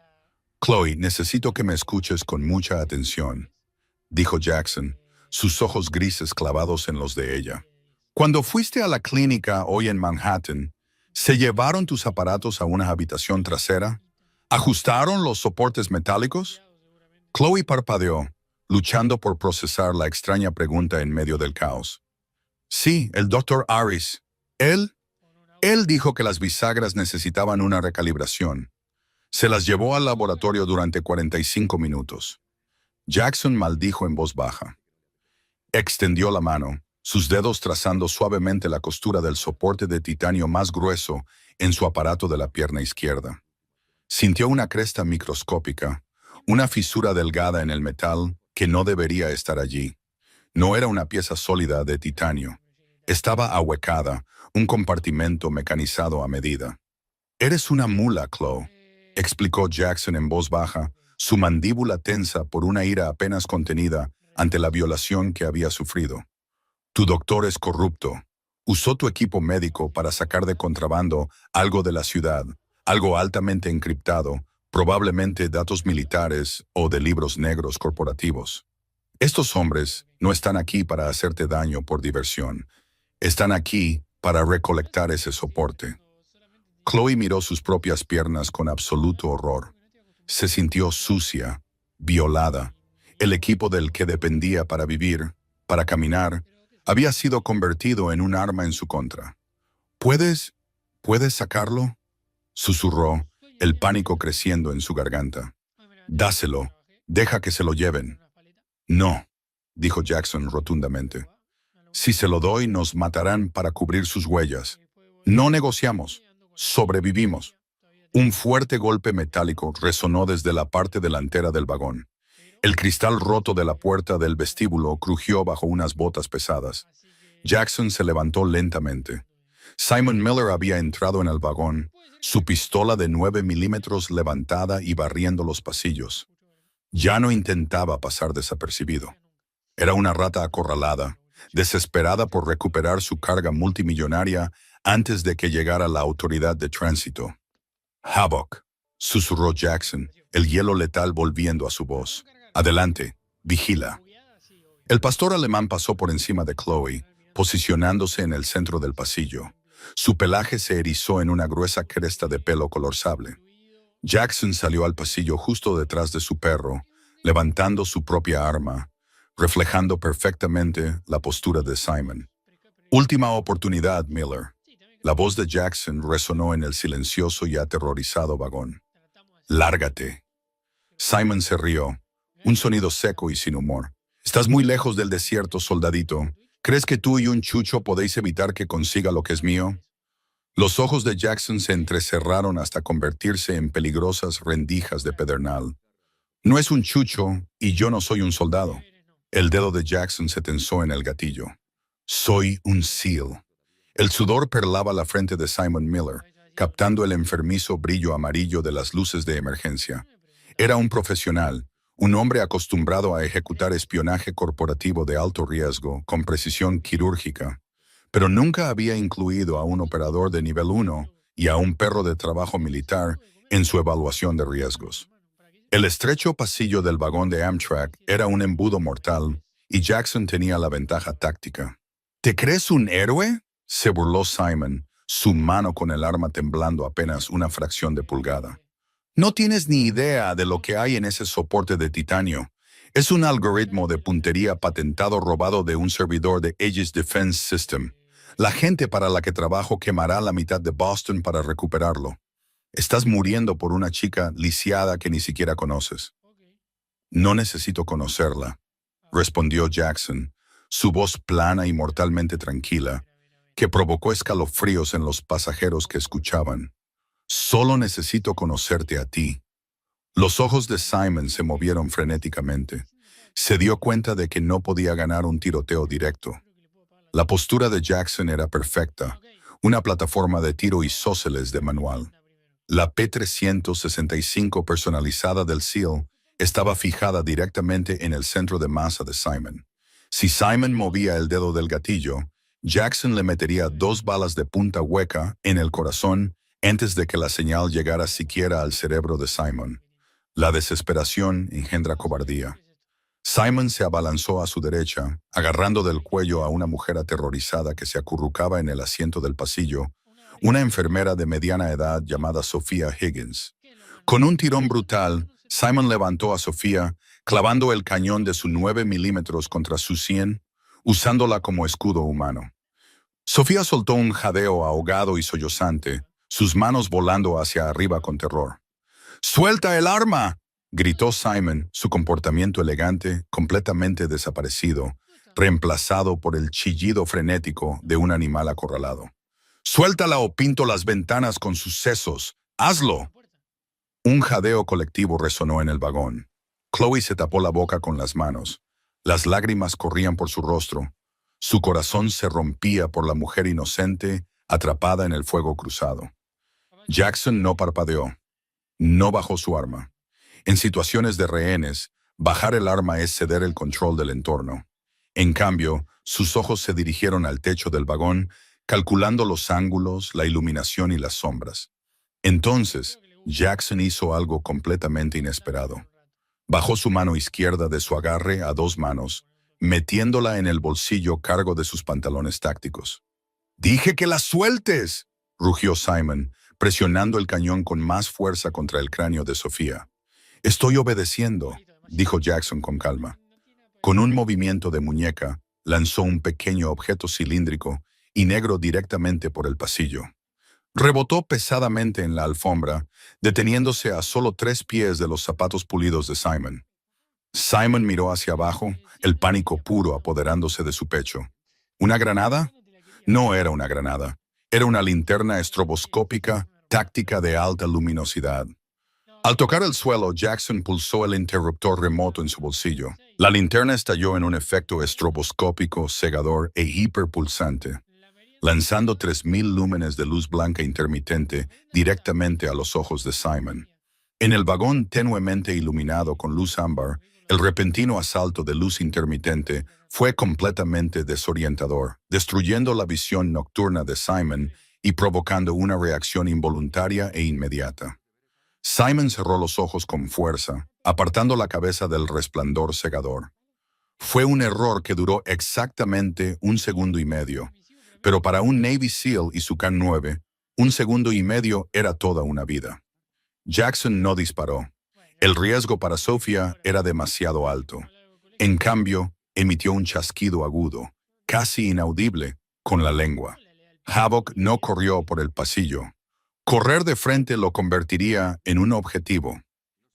«Chloe, necesito que me escuches con mucha atención», dijo Jackson, sus ojos grises clavados en los de ella. «Cuando fuiste a la clínica hoy en Manhattan, ¿se llevaron tus aparatos a una habitación trasera? ¿Ajustaron los soportes metálicos?» Chloe parpadeó, luchando por procesar la extraña pregunta en medio del caos. «Sí, el Dr. Harris. Él dijo que las bisagras necesitaban una recalibración. Se las llevó al laboratorio durante 45 minutos. Jackson maldijo en voz baja. Extendió la mano, sus dedos trazando suavemente la costura del soporte de titanio más grueso en su aparato de la pierna izquierda. Sintió una cresta microscópica, una fisura delgada en el metal que no debería estar allí. No era una pieza sólida de titanio. Estaba ahuecada, un compartimento mecanizado a medida. «Eres una mula, Chloe», explicó Jackson en voz baja, su mandíbula tensa por una ira apenas contenida ante la violación que había sufrido. «Tu doctor es corrupto. Usó tu equipo médico para sacar de contrabando algo de la ciudad, algo altamente encriptado, probablemente datos militares o de libros negros corporativos. Estos hombres no están aquí para hacerte daño por diversión. Están aquí para recolectar ese soporte». Chloe miró sus propias piernas con absoluto horror. Se sintió sucia, violada. El equipo del que dependía para vivir, para caminar, había sido convertido en un arma en su contra. ¿Puedes sacarlo?», susurró, el pánico creciendo en su garganta. «Dáselo, deja que se lo lleven». «No», dijo Jackson rotundamente. «Si se lo doy, nos matarán para cubrir sus huellas. No negociamos, sobrevivimos». Un fuerte golpe metálico resonó desde la parte delantera del vagón. El cristal roto de la puerta del vestíbulo crujió bajo unas botas pesadas. Jackson se levantó lentamente. Simon Miller había entrado en el vagón, su pistola de 9 milímetros levantada y barriendo los pasillos. Ya no intentaba pasar desapercibido. Era una rata acorralada, desesperada por recuperar su carga multimillonaria antes de que llegara la autoridad de tránsito. «Havoc», susurró Jackson, el hielo letal volviendo a su voz. «Adelante, vigila». El pastor alemán pasó por encima de Chloe, posicionándose en el centro del pasillo. Su pelaje se erizó en una gruesa cresta de pelo color sable. Jackson salió al pasillo justo detrás de su perro, levantando su propia arma, reflejando perfectamente la postura de Simon. «Última oportunidad, Miller». La voz de Jackson resonó en el silencioso y aterrorizado vagón. «Lárgate». Simon se rió, un sonido seco y sin humor. «Estás muy lejos del desierto, soldadito. ¿Crees que tú y un chucho podéis evitar que consiga lo que es mío?». Los ojos de Jackson se entrecerraron hasta convertirse en peligrosas rendijas de pedernal. «No es un chucho y yo no soy un soldado». El dedo de Jackson se tensó en el gatillo. «Soy un SEAL». El sudor perlaba la frente de Simon Miller, captando el enfermizo brillo amarillo de las luces de emergencia. Era un profesional, un hombre acostumbrado a ejecutar espionaje corporativo de alto riesgo con precisión quirúrgica, pero nunca había incluido a un operador de nivel 1 y a un perro de trabajo militar en su evaluación de riesgos. El estrecho pasillo del vagón de Amtrak era un embudo mortal y Jackson tenía la ventaja táctica. «¿Te crees un héroe?», se burló Simon, su mano con el arma temblando apenas una fracción de pulgada. «No tienes ni idea de lo que hay en ese soporte de titanio. Es un algoritmo de puntería patentado robado de un servidor de Aegis Defense System. La gente para la que trabajo quemará la mitad de Boston para recuperarlo. Estás muriendo por una chica lisiada que ni siquiera conoces». «No necesito conocerla», respondió Jackson, su voz plana y mortalmente tranquila, que provocó escalofríos en los pasajeros que escuchaban. «Solo necesito conocerte a ti». Los ojos de Simon se movieron frenéticamente. Se dio cuenta de que no podía ganar un tiroteo directo. La postura de Jackson era perfecta, una plataforma de tiro isósceles de manual. La P-365 personalizada del SEAL estaba fijada directamente en el centro de masa de Simon. Si Simon movía el dedo del gatillo, Jackson le metería 2 balas de punta hueca en el corazón antes de que la señal llegara siquiera al cerebro de Simon. La desesperación engendra cobardía. Simon se abalanzó a su derecha, agarrando del cuello a una mujer aterrorizada que se acurrucaba en el asiento del pasillo, una enfermera de mediana edad llamada Sophia Higgins. Con un tirón brutal, Simon levantó a Sophia, clavando el cañón de su 9 milímetros contra su sien, usándola como escudo humano. Sophia soltó un jadeo ahogado y sollozante, sus manos volando hacia arriba con terror. «¡Suelta el arma!», gritó Simon, su comportamiento elegante completamente desaparecido, reemplazado por el chillido frenético de un animal acorralado. «¡Suéltala o pinto las ventanas con sus sesos! ¡Hazlo!». Un jadeo colectivo resonó en el vagón. Chloe se tapó la boca con las manos. Las lágrimas corrían por su rostro. Su corazón se rompía por la mujer inocente atrapada en el fuego cruzado. Jackson no parpadeó. No bajó su arma. En situaciones de rehenes, bajar el arma es ceder el control del entorno. En cambio, sus ojos se dirigieron al techo del vagón, calculando los ángulos, la iluminación y las sombras. Entonces, Jackson hizo algo completamente inesperado. Bajó su mano izquierda de su agarre a dos manos, metiéndola en el bolsillo cargo de sus pantalones tácticos. «¡Dije que la sueltes!», rugió Simon, presionando el cañón con más fuerza contra el cráneo de Sofía. «Estoy obedeciendo», dijo Jackson con calma. Con un movimiento de muñeca, lanzó un pequeño objeto cilíndrico y negro directamente por el pasillo. Rebotó pesadamente en la alfombra, deteniéndose a solo 3 pies de los zapatos pulidos de Simon. Simon miró hacia abajo, el pánico puro apoderándose de su pecho. ¿Una granada? No era una granada. Era una linterna estroboscópica, táctica de alta luminosidad. Al tocar el suelo, Jackson pulsó el interruptor remoto en su bolsillo. La linterna estalló en un efecto estroboscópico, cegador e hiperpulsante, lanzando 3000 lúmenes de luz blanca intermitente directamente a los ojos de Simon. En el vagón tenuemente iluminado con luz ámbar, el repentino asalto de luz intermitente fue completamente desorientador, destruyendo la visión nocturna de Simon y provocando una reacción involuntaria e inmediata. Simon cerró los ojos con fuerza, apartando la cabeza del resplandor cegador. Fue un error que duró exactamente 1,5 segundos, pero para un Navy SEAL y su Can 9, 1,5 segundos era toda una vida. Jackson no disparó. El riesgo para Sofía era demasiado alto. En cambio, emitió un chasquido agudo, casi inaudible, con la lengua. Havoc no corrió por el pasillo. Correr de frente lo convertiría en un objetivo.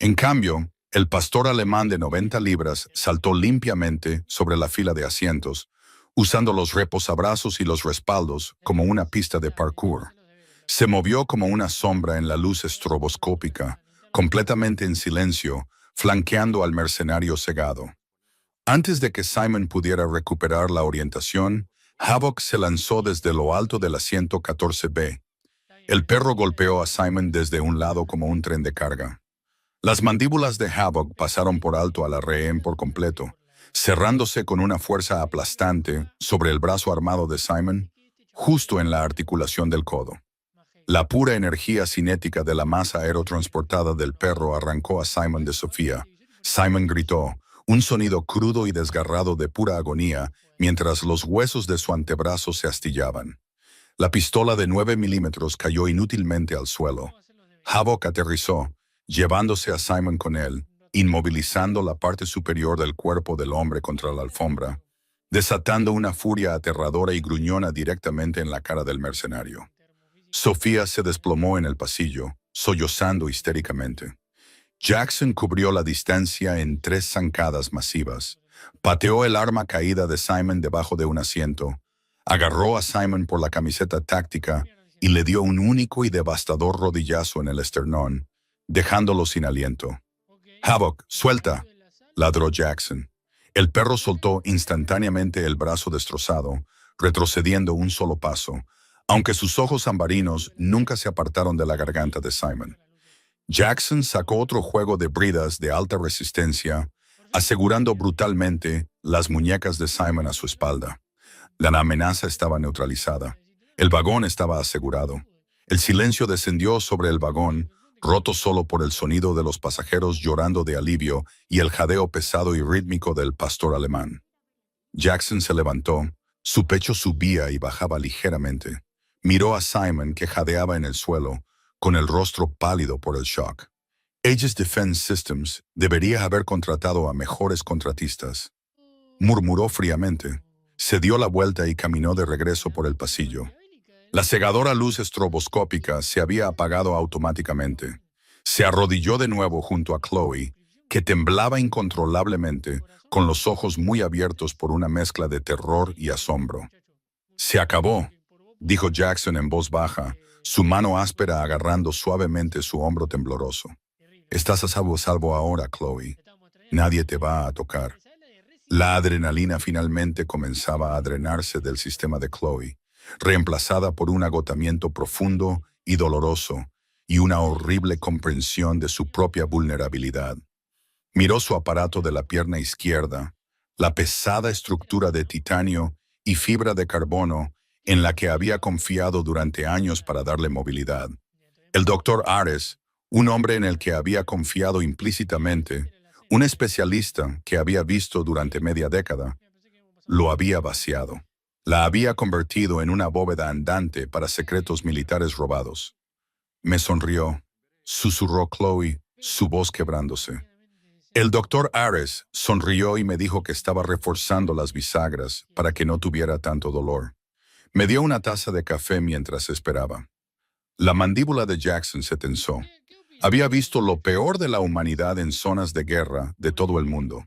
En cambio, el pastor alemán de 90 libras saltó limpiamente sobre la fila de asientos, usando los reposabrazos y los respaldos como una pista de parkour. Se movió como una sombra en la luz estroboscópica, completamente en silencio, flanqueando al mercenario cegado. Antes de que Simon pudiera recuperar la orientación, Havoc se lanzó desde lo alto del asiento 14B. El perro golpeó a Simon desde un lado como un tren de carga. Las mandíbulas de Havoc pasaron por alto a la rehén por completo, cerrándose con una fuerza aplastante sobre el brazo armado de Simon, justo en la articulación del codo. La pura energía cinética de la masa aerotransportada del perro arrancó a Simon de Sofía. Simon gritó, un sonido crudo y desgarrado de pura agonía, mientras los huesos de su antebrazo se astillaban. La pistola de 9 milímetros cayó inútilmente al suelo. Havoc aterrizó, llevándose a Simon con él, inmovilizando la parte superior del cuerpo del hombre contra la alfombra, desatando una furia aterradora y gruñona directamente en la cara del mercenario. Sofía se desplomó en el pasillo, sollozando histéricamente. Jackson cubrió la distancia en 3 zancadas masivas, pateó el arma caída de Simon debajo de un asiento, agarró a Simon por la camiseta táctica y le dio un único y devastador rodillazo en el esternón, dejándolo sin aliento. «Havoc, suelta», ladró Jackson. El perro soltó instantáneamente el brazo destrozado, retrocediendo un solo paso, aunque sus ojos ambarinos nunca se apartaron de la garganta de Simon. Jackson sacó otro juego de bridas de alta resistencia, asegurando brutalmente las muñecas de Simon a su espalda. La amenaza estaba neutralizada. El vagón estaba asegurado. El silencio descendió sobre el vagón, roto solo por el sonido de los pasajeros llorando de alivio y el jadeo pesado y rítmico del pastor alemán. Jackson se levantó, su pecho subía y bajaba ligeramente. Miró a Simon que jadeaba en el suelo, con el rostro pálido por el shock. Aegis Defense Systems debería haber contratado a mejores contratistas. Murmuró fríamente. Se dio la vuelta y caminó de regreso por el pasillo. La cegadora luz estroboscópica se había apagado automáticamente. Se arrodilló de nuevo junto a Chloe, que temblaba incontrolablemente, con los ojos muy abiertos por una mezcla de terror y asombro. «Se acabó», dijo Jackson en voz baja, su mano áspera agarrando suavemente su hombro tembloroso. «Estás a salvo ahora, Chloe. Nadie te va a tocar». La adrenalina finalmente comenzaba a drenarse del sistema de Chloe, reemplazada por un agotamiento profundo y doloroso y una horrible comprensión de su propia vulnerabilidad. Miró su aparato de la pierna izquierda, la pesada estructura de titanio y fibra de carbono en la que había confiado durante años para darle movilidad. El doctor Ares, un hombre en el que había confiado implícitamente, un especialista que había visto durante media década, lo había vaciado. La había convertido en una bóveda andante para secretos militares robados. Me sonrió, susurró Chloe, su voz quebrándose. El doctor Ares sonrió y me dijo que estaba reforzando las bisagras para que no tuviera tanto dolor. Me dio una taza de café mientras esperaba. La mandíbula de Jackson se tensó. Había visto lo peor de la humanidad en zonas de guerra de todo el mundo,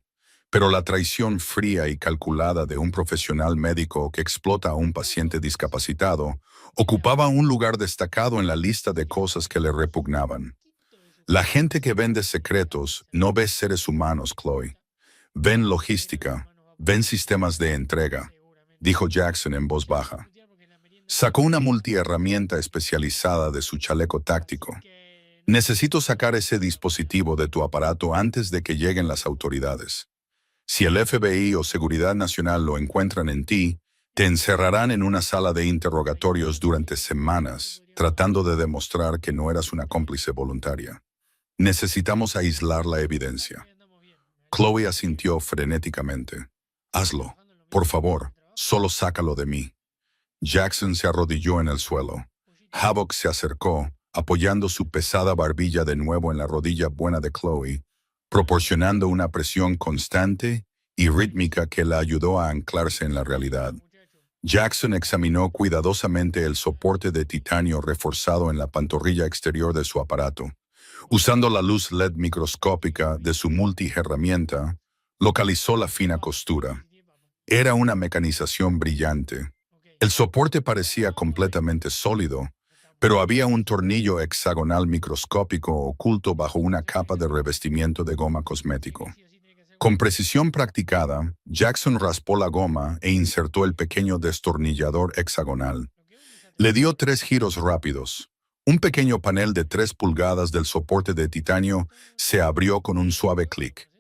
pero la traición fría y calculada de un profesional médico que explota a un paciente discapacitado ocupaba un lugar destacado en la lista de cosas que le repugnaban. La gente que vende secretos no ve seres humanos, Chloe. Ven logística, ven sistemas de entrega, dijo Jackson en voz baja. Sacó una multiherramienta especializada de su chaleco táctico. Necesito sacar ese dispositivo de tu aparato antes de que lleguen las autoridades. Si el FBI o Seguridad Nacional lo encuentran en ti, te encerrarán en una sala de interrogatorios durante semanas, tratando de demostrar que no eras una cómplice voluntaria. Necesitamos aislar la evidencia. Chloe asintió frenéticamente. Hazlo, por favor, solo sácalo de mí. Jackson se arrodilló en el suelo. Havoc se acercó, apoyando su pesada barbilla de nuevo en la rodilla buena de Chloe, proporcionando una presión constante y rítmica que la ayudó a anclarse en la realidad. Jackson examinó cuidadosamente el soporte de titanio reforzado en la pantorrilla exterior de su aparato. Usando la luz LED microscópica de su multiherramienta, localizó la fina costura. Era una mecanización brillante. El soporte parecía completamente sólido, pero había un tornillo hexagonal microscópico oculto bajo una capa de revestimiento de goma cosmético. Con precisión practicada, Jackson raspó la goma e insertó el pequeño destornillador hexagonal. Le dio 3 giros rápidos. Un pequeño panel de 3 pulgadas del soporte de titanio se abrió con un suave clic.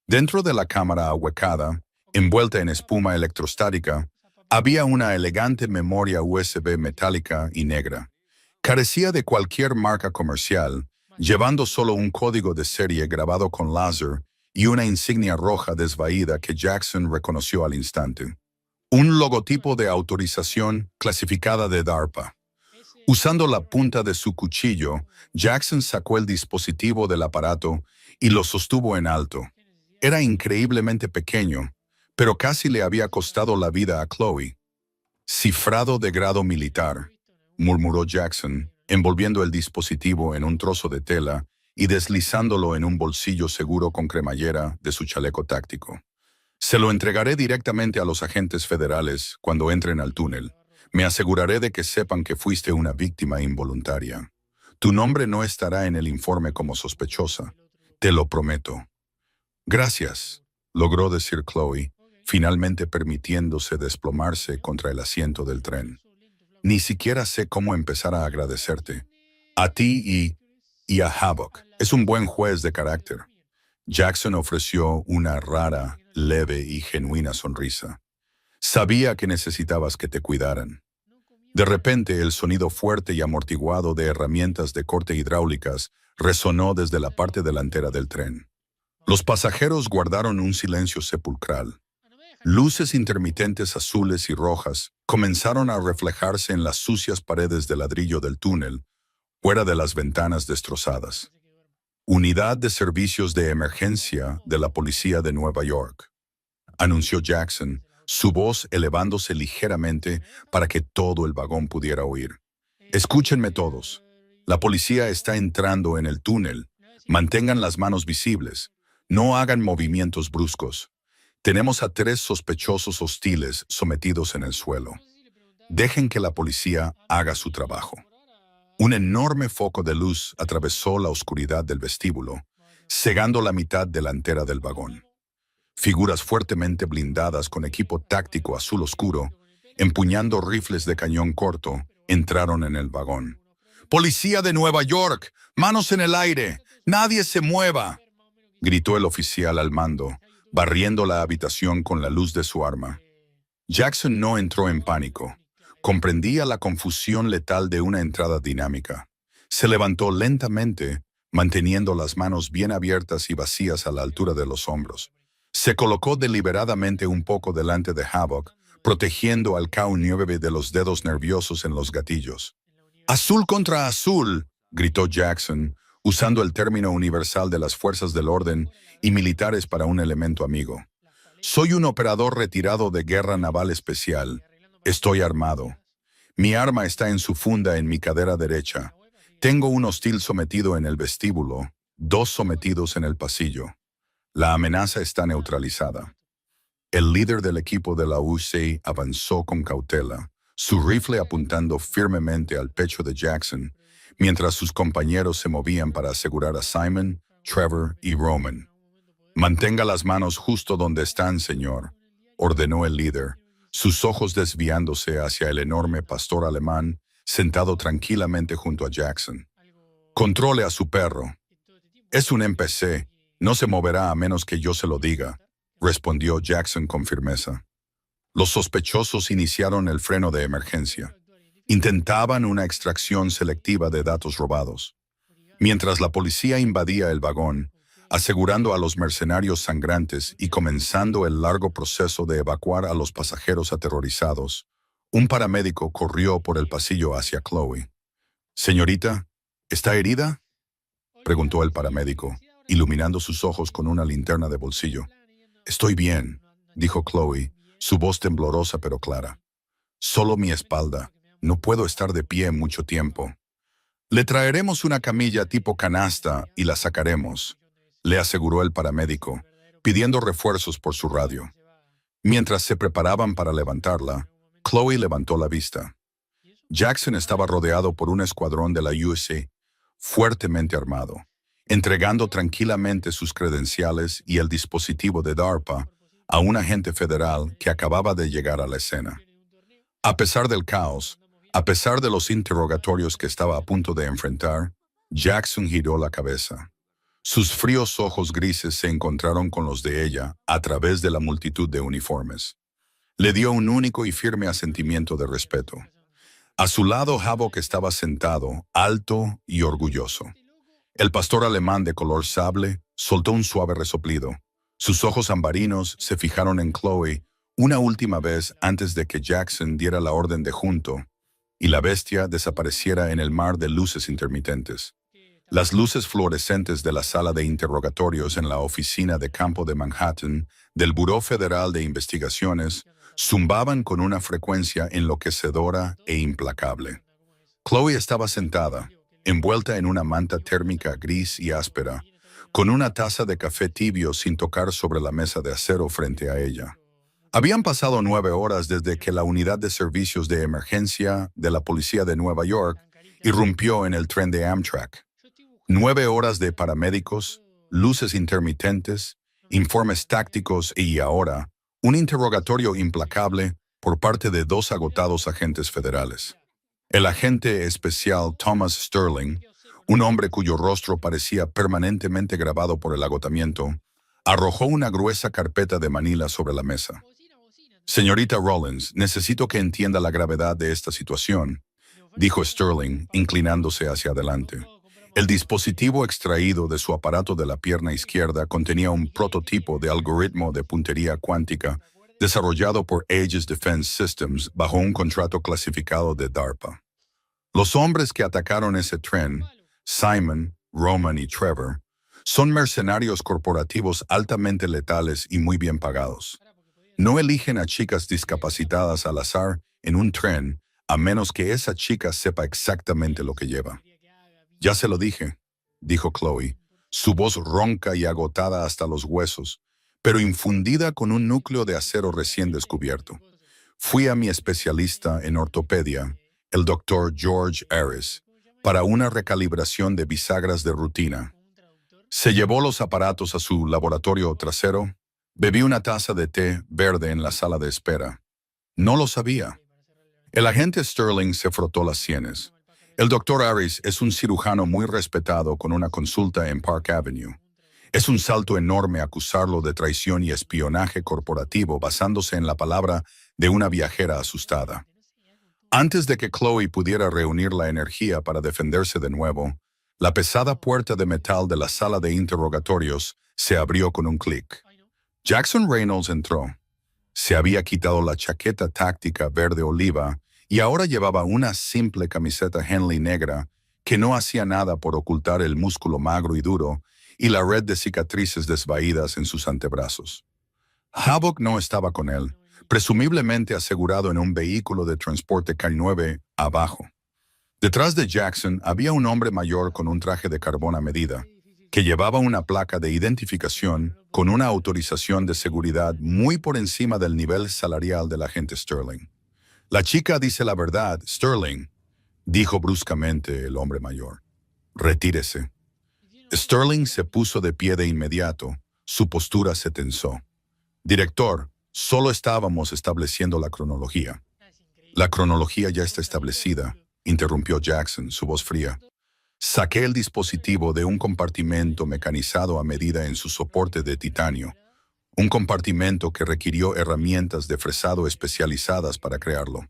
Dentro de la cámara ahuecada, envuelta en espuma electrostática, había una elegante memoria USB metálica y negra. Carecía de cualquier marca comercial, llevando solo un código de serie grabado con láser y una insignia roja desvaída que Jackson reconoció al instante. Un logotipo de autorización clasificada de DARPA. Usando la punta de su cuchillo, Jackson sacó el dispositivo del aparato y lo sostuvo en alto. Era increíblemente pequeño, pero casi le había costado la vida a Chloe. Cifrado de grado militar, murmuró Jackson, envolviendo el dispositivo en un trozo de tela y deslizándolo en un bolsillo seguro con cremallera de su chaleco táctico. Se lo entregaré directamente a los agentes federales cuando entren al túnel. Me aseguraré de que sepan que fuiste una víctima involuntaria. Tu nombre no estará en el informe como sospechosa. Te lo prometo. Gracias, logró decir Chloe, finalmente permitiéndose desplomarse contra el asiento del tren. Ni siquiera sé cómo empezar a agradecerte. A ti y a Havoc. Es un buen juez de carácter. Jackson ofreció una rara, leve y genuina sonrisa. Sabía que necesitabas que te cuidaran. De repente, el sonido fuerte y amortiguado de herramientas de corte hidráulicas resonó desde la parte delantera del tren. Los pasajeros guardaron un silencio sepulcral. Luces intermitentes azules y rojas comenzaron a reflejarse en las sucias paredes de ladrillo del túnel, fuera de las ventanas destrozadas. Unidad de Servicios de Emergencia de la Policía de Nueva York, anunció Jackson, su voz elevándose ligeramente para que todo el vagón pudiera oír. Escúchenme todos. La policía está entrando en el túnel. Mantengan las manos visibles. No hagan movimientos bruscos. Tenemos a 3 sospechosos hostiles sometidos en el suelo. Dejen que la policía haga su trabajo. Un enorme foco de luz atravesó la oscuridad del vestíbulo, cegando la mitad delantera del vagón. Figuras fuertemente blindadas con equipo táctico azul oscuro, empuñando rifles de cañón corto, entraron en el vagón. ¡Policía de Nueva York! ¡Manos en el aire! ¡Nadie se mueva!, gritó el oficial al mando, barriendo la habitación con la luz de su arma. Jackson no entró en pánico. Comprendía la confusión letal de una entrada dinámica. Se levantó lentamente, manteniendo las manos bien abiertas y vacías a la altura de los hombros. Se colocó deliberadamente un poco delante de Havoc, protegiendo al K-9 de los dedos nerviosos en los gatillos. «¡Azul contra azul!», gritó Jackson, usando el término universal de las fuerzas del orden y militares para un elemento amigo. «Soy un operador retirado de guerra naval especial. Estoy armado. Mi arma está en su funda en mi cadera derecha. Tengo un hostil sometido en el vestíbulo, 2 sometidos en el pasillo. La amenaza está neutralizada». El líder del equipo de la UC avanzó con cautela, su rifle apuntando firmemente al pecho de Jackson, mientras sus compañeros se movían para asegurar a Simon, Trevor y Roman. «Mantenga las manos justo donde están, señor», ordenó el líder, sus ojos desviándose hacia el enorme pastor alemán sentado tranquilamente junto a Jackson. «Controle a su perro. Es un NPC, no se moverá a menos que yo se lo diga», respondió Jackson con firmeza. Los sospechosos iniciaron el freno de emergencia. Intentaban una extracción selectiva de datos robados. Mientras la policía invadía el vagón, asegurando a los mercenarios sangrantes y comenzando el largo proceso de evacuar a los pasajeros aterrorizados, un paramédico corrió por el pasillo hacia Chloe. «Señorita, ¿está herida?», preguntó el paramédico, iluminando sus ojos con una linterna de bolsillo. «Estoy bien», dijo Chloe, su voz temblorosa pero clara. «Solo mi espalda. No puedo estar de pie mucho tiempo». «Le traeremos una camilla tipo canasta y la sacaremos», le aseguró el paramédico, pidiendo refuerzos por su radio. Mientras se preparaban para levantarla, Chloe levantó la vista. Jackson estaba rodeado por un escuadrón de la USC, fuertemente armado, entregando tranquilamente sus credenciales y el dispositivo de DARPA a un agente federal que acababa de llegar a la escena. A pesar del caos, a pesar de los interrogatorios que estaba a punto de enfrentar, Jackson giró la cabeza. Sus fríos ojos grises se encontraron con los de ella a través de la multitud de uniformes. Le dio un único y firme asentimiento de respeto. A su lado, Havoc estaba sentado, alto y orgulloso. El pastor alemán de color sable soltó un suave resoplido. Sus ojos ambarinos se fijaron en Chloe una última vez antes de que Jackson diera la orden de junto y la bestia desapareciera en el mar de luces intermitentes. Las luces fluorescentes de la sala de interrogatorios en la oficina de campo de Manhattan del Buró Federal de Investigaciones zumbaban con una frecuencia enloquecedora e implacable. Chloe estaba sentada, envuelta en una manta térmica gris y áspera, con una taza de café tibio sin tocar sobre la mesa de acero frente a ella. Habían pasado 9 horas desde que la unidad de servicios de emergencia de la policía de Nueva York irrumpió en el tren de Amtrak. 9 horas de paramédicos, luces intermitentes, informes tácticos y ahora, un interrogatorio implacable por parte de 2 agotados agentes federales. El agente especial Thomas Sterling, un hombre cuyo rostro parecía permanentemente grabado por el agotamiento, arrojó una gruesa carpeta de manila sobre la mesa. «Señorita Rollins, necesito que entienda la gravedad de esta situación», dijo Sterling, inclinándose hacia adelante. El dispositivo extraído de su aparato de la pierna izquierda contenía un prototipo de algoritmo de puntería cuántica desarrollado por Aegis Defense Systems bajo un contrato clasificado de DARPA. Los hombres que atacaron ese tren, Simon, Roman y Trevor, son mercenarios corporativos altamente letales y muy bien pagados. No eligen a chicas discapacitadas al azar en un tren a menos que esa chica sepa exactamente lo que lleva. «Ya se lo dije», dijo Chloe, su voz ronca y agotada hasta los huesos, pero infundida con un núcleo de acero recién descubierto. «Fui a mi especialista en ortopedia, el Dr. George Harris, para una recalibración de bisagras de rutina. Se llevó los aparatos a su laboratorio trasero Bebí una taza de té verde en la sala de espera. No lo sabía. El agente Sterling se frotó las sienes. El doctor Harris es un cirujano muy respetado con una consulta en Park Avenue. Es un salto enorme acusarlo de traición y espionaje corporativo basándose en la palabra de una viajera asustada. Antes de que Chloe pudiera reunir la energía para defenderse de nuevo, la pesada puerta de metal de la sala de interrogatorios se abrió con un clic. Jackson Reynolds entró. Se había quitado la chaqueta táctica verde oliva y ahora llevaba una simple camiseta Henley negra que no hacía nada por ocultar el músculo magro y duro y la red de cicatrices desvaídas en sus antebrazos. Havoc no estaba con él, presumiblemente asegurado en un vehículo de transporte K9 abajo. Detrás de Jackson había un hombre mayor con un traje de carbón a medida, que llevaba una placa de identificación con una autorización de seguridad muy por encima del nivel salarial del agente Sterling. La chica dice la verdad, Sterling, dijo bruscamente el hombre mayor. Retírese. Sterling se puso de pie de inmediato, su postura se tensó. Director, solo estábamos estableciendo la cronología. La cronología ya está establecida, interrumpió Jackson, su voz fría. Saqué el dispositivo de un compartimento mecanizado a medida en su soporte de titanio, un compartimento que requirió herramientas de fresado especializadas para crearlo,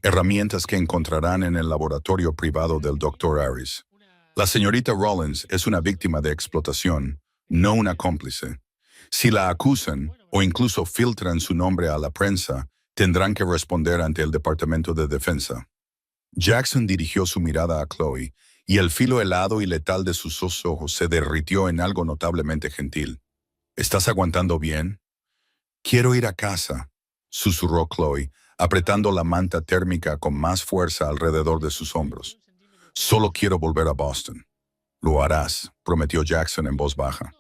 herramientas que encontrarán en el laboratorio privado del Dr. Harris. La señorita Rollins es una víctima de explotación, no una cómplice. Si la acusan o incluso filtran su nombre a la prensa, tendrán que responder ante el Departamento de Defensa. Jackson dirigió su mirada a Chloe, y el filo helado y letal de sus ojos se derritió en algo notablemente gentil. ¿Estás aguantando bien? Quiero ir a casa, susurró Chloe, apretando la manta térmica con más fuerza alrededor de sus hombros. Solo quiero volver a Boston. Lo harás, prometió Jackson en voz baja.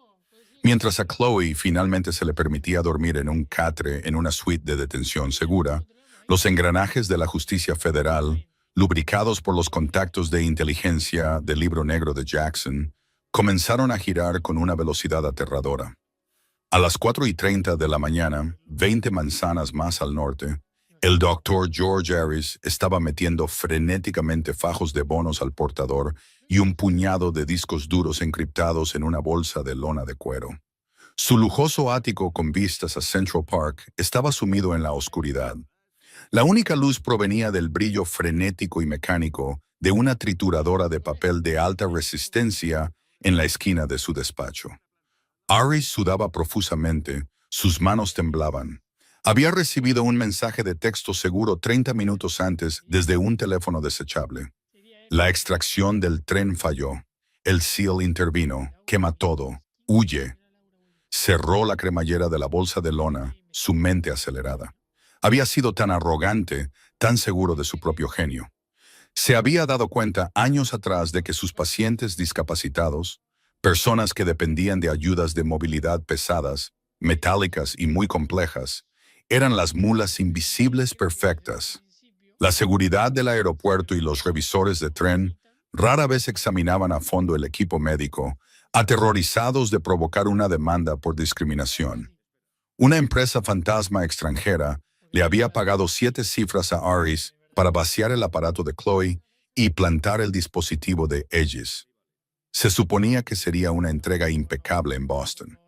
Mientras a Chloe finalmente se le permitía dormir en un catre en una suite de detención segura, los engranajes de la justicia federal, lubricados por los contactos de inteligencia del libro negro de Jackson, comenzaron a girar con una velocidad aterradora. A las 4:30 de la mañana, 20 manzanas más al norte, el doctor George Harris estaba metiendo frenéticamente fajos de bonos al portador y un puñado de discos duros encriptados en una bolsa de lona de cuero. Su lujoso ático con vistas a Central Park estaba sumido en la oscuridad. La única luz provenía del brillo frenético y mecánico de una trituradora de papel de alta resistencia en la esquina de su despacho. Harris sudaba profusamente, sus manos temblaban. Había recibido un mensaje de texto seguro 30 minutos antes desde un teléfono desechable. La extracción del tren falló. El SEAL intervino. Quema todo. Huye. Cerró la cremallera de la bolsa de lona, su mente acelerada. Había sido tan arrogante, tan seguro de su propio genio. Se había dado cuenta años atrás de que sus pacientes discapacitados, personas que dependían de ayudas de movilidad pesadas, metálicas y muy complejas, eran las mulas invisibles perfectas. La seguridad del aeropuerto y los revisores de tren rara vez examinaban a fondo el equipo médico, aterrorizados de provocar una demanda por discriminación. Una empresa fantasma extranjera le había pagado 7 cifras a Harris para vaciar el aparato de Chloe y plantar el dispositivo de Aegis. Se suponía que sería una entrega impecable en Boston.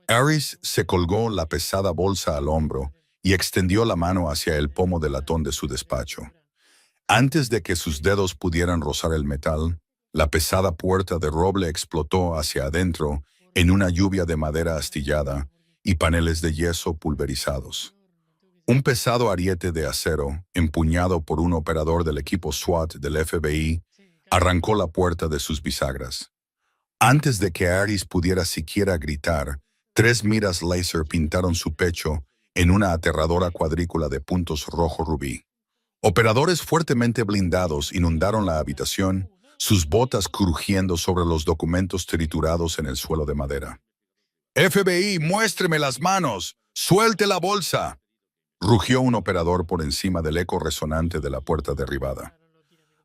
Harris se colgó la pesada bolsa al hombro y extendió la mano hacia el pomo de latón de su despacho. Antes de que sus dedos pudieran rozar el metal, la pesada puerta de roble explotó hacia adentro en una lluvia de madera astillada y paneles de yeso pulverizados. Un pesado ariete de acero, empuñado por un operador del equipo SWAT del FBI, arrancó la puerta de sus bisagras. Antes de que Harris pudiera siquiera gritar, 3 miras láser pintaron su pecho en una aterradora cuadrícula de puntos rojo rubí. Operadores fuertemente blindados inundaron la habitación, sus botas crujiendo sobre los documentos triturados en el suelo de madera. «FBI, muéstreme las manos. Suelte la bolsa», rugió un operador por encima del eco resonante de la puerta derribada.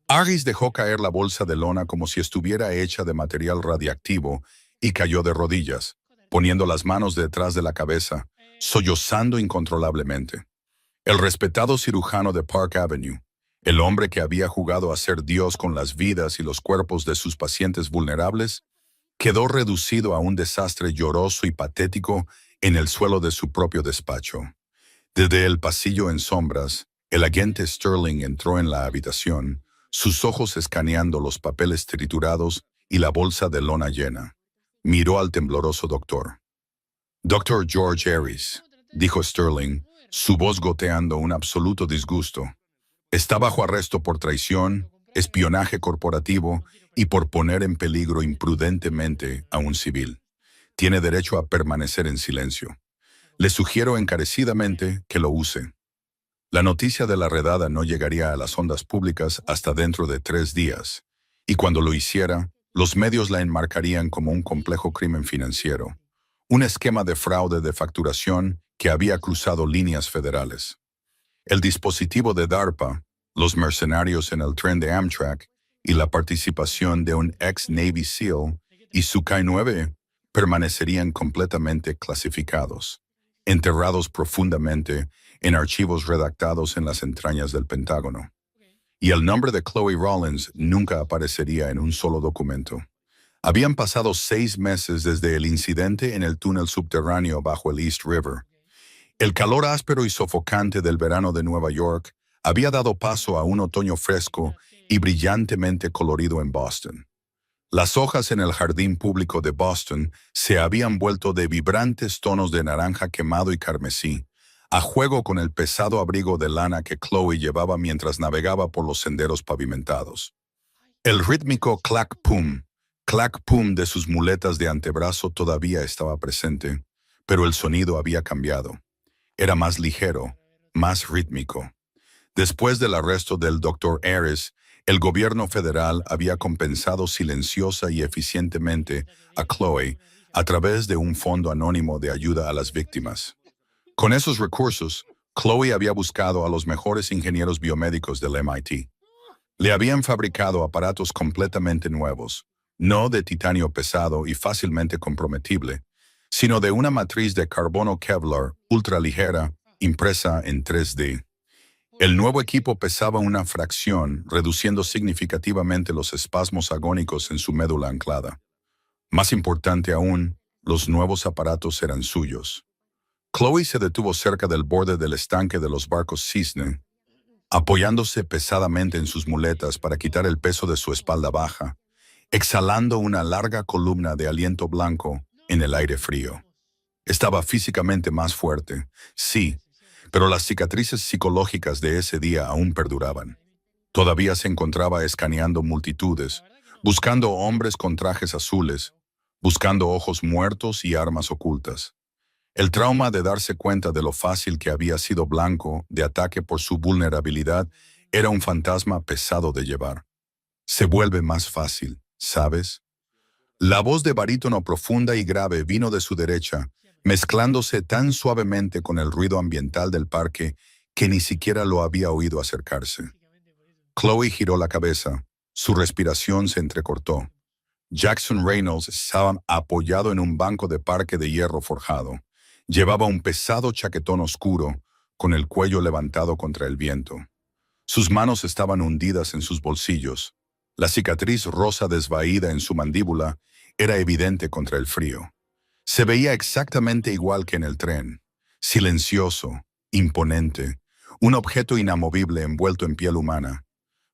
Harris dejó caer la bolsa de lona como si estuviera hecha de material radiactivo y cayó de rodillas, poniendo las manos detrás de la cabeza, sollozando incontrolablemente. El respetado cirujano de Park Avenue, el hombre que había jugado a ser Dios con las vidas y los cuerpos de sus pacientes vulnerables, quedó reducido a un desastre lloroso y patético en el suelo de su propio despacho. Desde el pasillo en sombras, el agente Sterling entró en la habitación, sus ojos escaneando los papeles triturados y la bolsa de lona llena. Miró al tembloroso doctor. «Dr. George Harris», dijo Sterling, su voz goteando un absoluto disgusto. «Está bajo arresto por traición, espionaje corporativo y por poner en peligro imprudentemente a un civil. Tiene derecho a permanecer en silencio. Le sugiero encarecidamente que lo use». La noticia de la redada no llegaría a las ondas públicas hasta dentro de 3 días, y cuando lo hiciera, los medios la enmarcarían como un complejo crimen financiero, un esquema de fraude de facturación que había cruzado líneas federales. El dispositivo de DARPA, los mercenarios en el tren de Amtrak y la participación de un ex-Navy SEAL y su K-9 permanecerían completamente clasificados, enterrados profundamente en archivos redactados en las entrañas del Pentágono. Y el nombre de Chloe Rawlins nunca aparecería en un solo documento. Habían pasado 6 meses desde el incidente en el túnel subterráneo bajo el East River. El calor áspero y sofocante del verano de Nueva York había dado paso a un otoño fresco y brillantemente colorido en Boston. Las hojas en el jardín público de Boston se habían vuelto de vibrantes tonos de naranja quemado y carmesí, a juego con el pesado abrigo de lana que Chloe llevaba mientras navegaba por los senderos pavimentados. El rítmico clac pum de sus muletas de antebrazo todavía estaba presente, pero el sonido había cambiado. Era más ligero, más rítmico. Después del arresto del Dr. Harris, el gobierno federal había compensado silenciosa y eficientemente a Chloe a través de un fondo anónimo de ayuda a las víctimas. Con esos recursos, Chloe había buscado a los mejores ingenieros biomédicos del MIT. Le habían fabricado aparatos completamente nuevos, no de titanio pesado y fácilmente comprometible, sino de una matriz de carbono Kevlar ultraligera impresa en 3D. El nuevo equipo pesaba una fracción, reduciendo significativamente los espasmos agónicos en su médula anclada. Más importante aún, los nuevos aparatos eran suyos. Chloe se detuvo cerca del borde del estanque de los barcos Cisne, apoyándose pesadamente en sus muletas para quitar el peso de su espalda baja, exhalando una larga columna de aliento blanco en el aire frío. Estaba físicamente más fuerte, sí, pero las cicatrices psicológicas de ese día aún perduraban. Todavía se encontraba escaneando multitudes, buscando hombres con trajes azules, buscando ojos muertos y armas ocultas. El trauma de darse cuenta de lo fácil que había sido blanco de ataque por su vulnerabilidad era un fantasma pesado de llevar. Se vuelve más fácil, ¿sabes? La voz de barítono profunda y grave vino de su derecha, mezclándose tan suavemente con el ruido ambiental del parque que ni siquiera lo había oído acercarse. Chloe giró la cabeza, su respiración se entrecortó. Jackson Reynolds estaba apoyado en un banco de parque de hierro forjado. Llevaba un pesado chaquetón oscuro, con el cuello levantado contra el viento. Sus manos estaban hundidas en sus bolsillos. La cicatriz rosa desvaída en su mandíbula era evidente contra el frío. Se veía exactamente igual que en el tren, silencioso, imponente, un objeto inamovible envuelto en piel humana.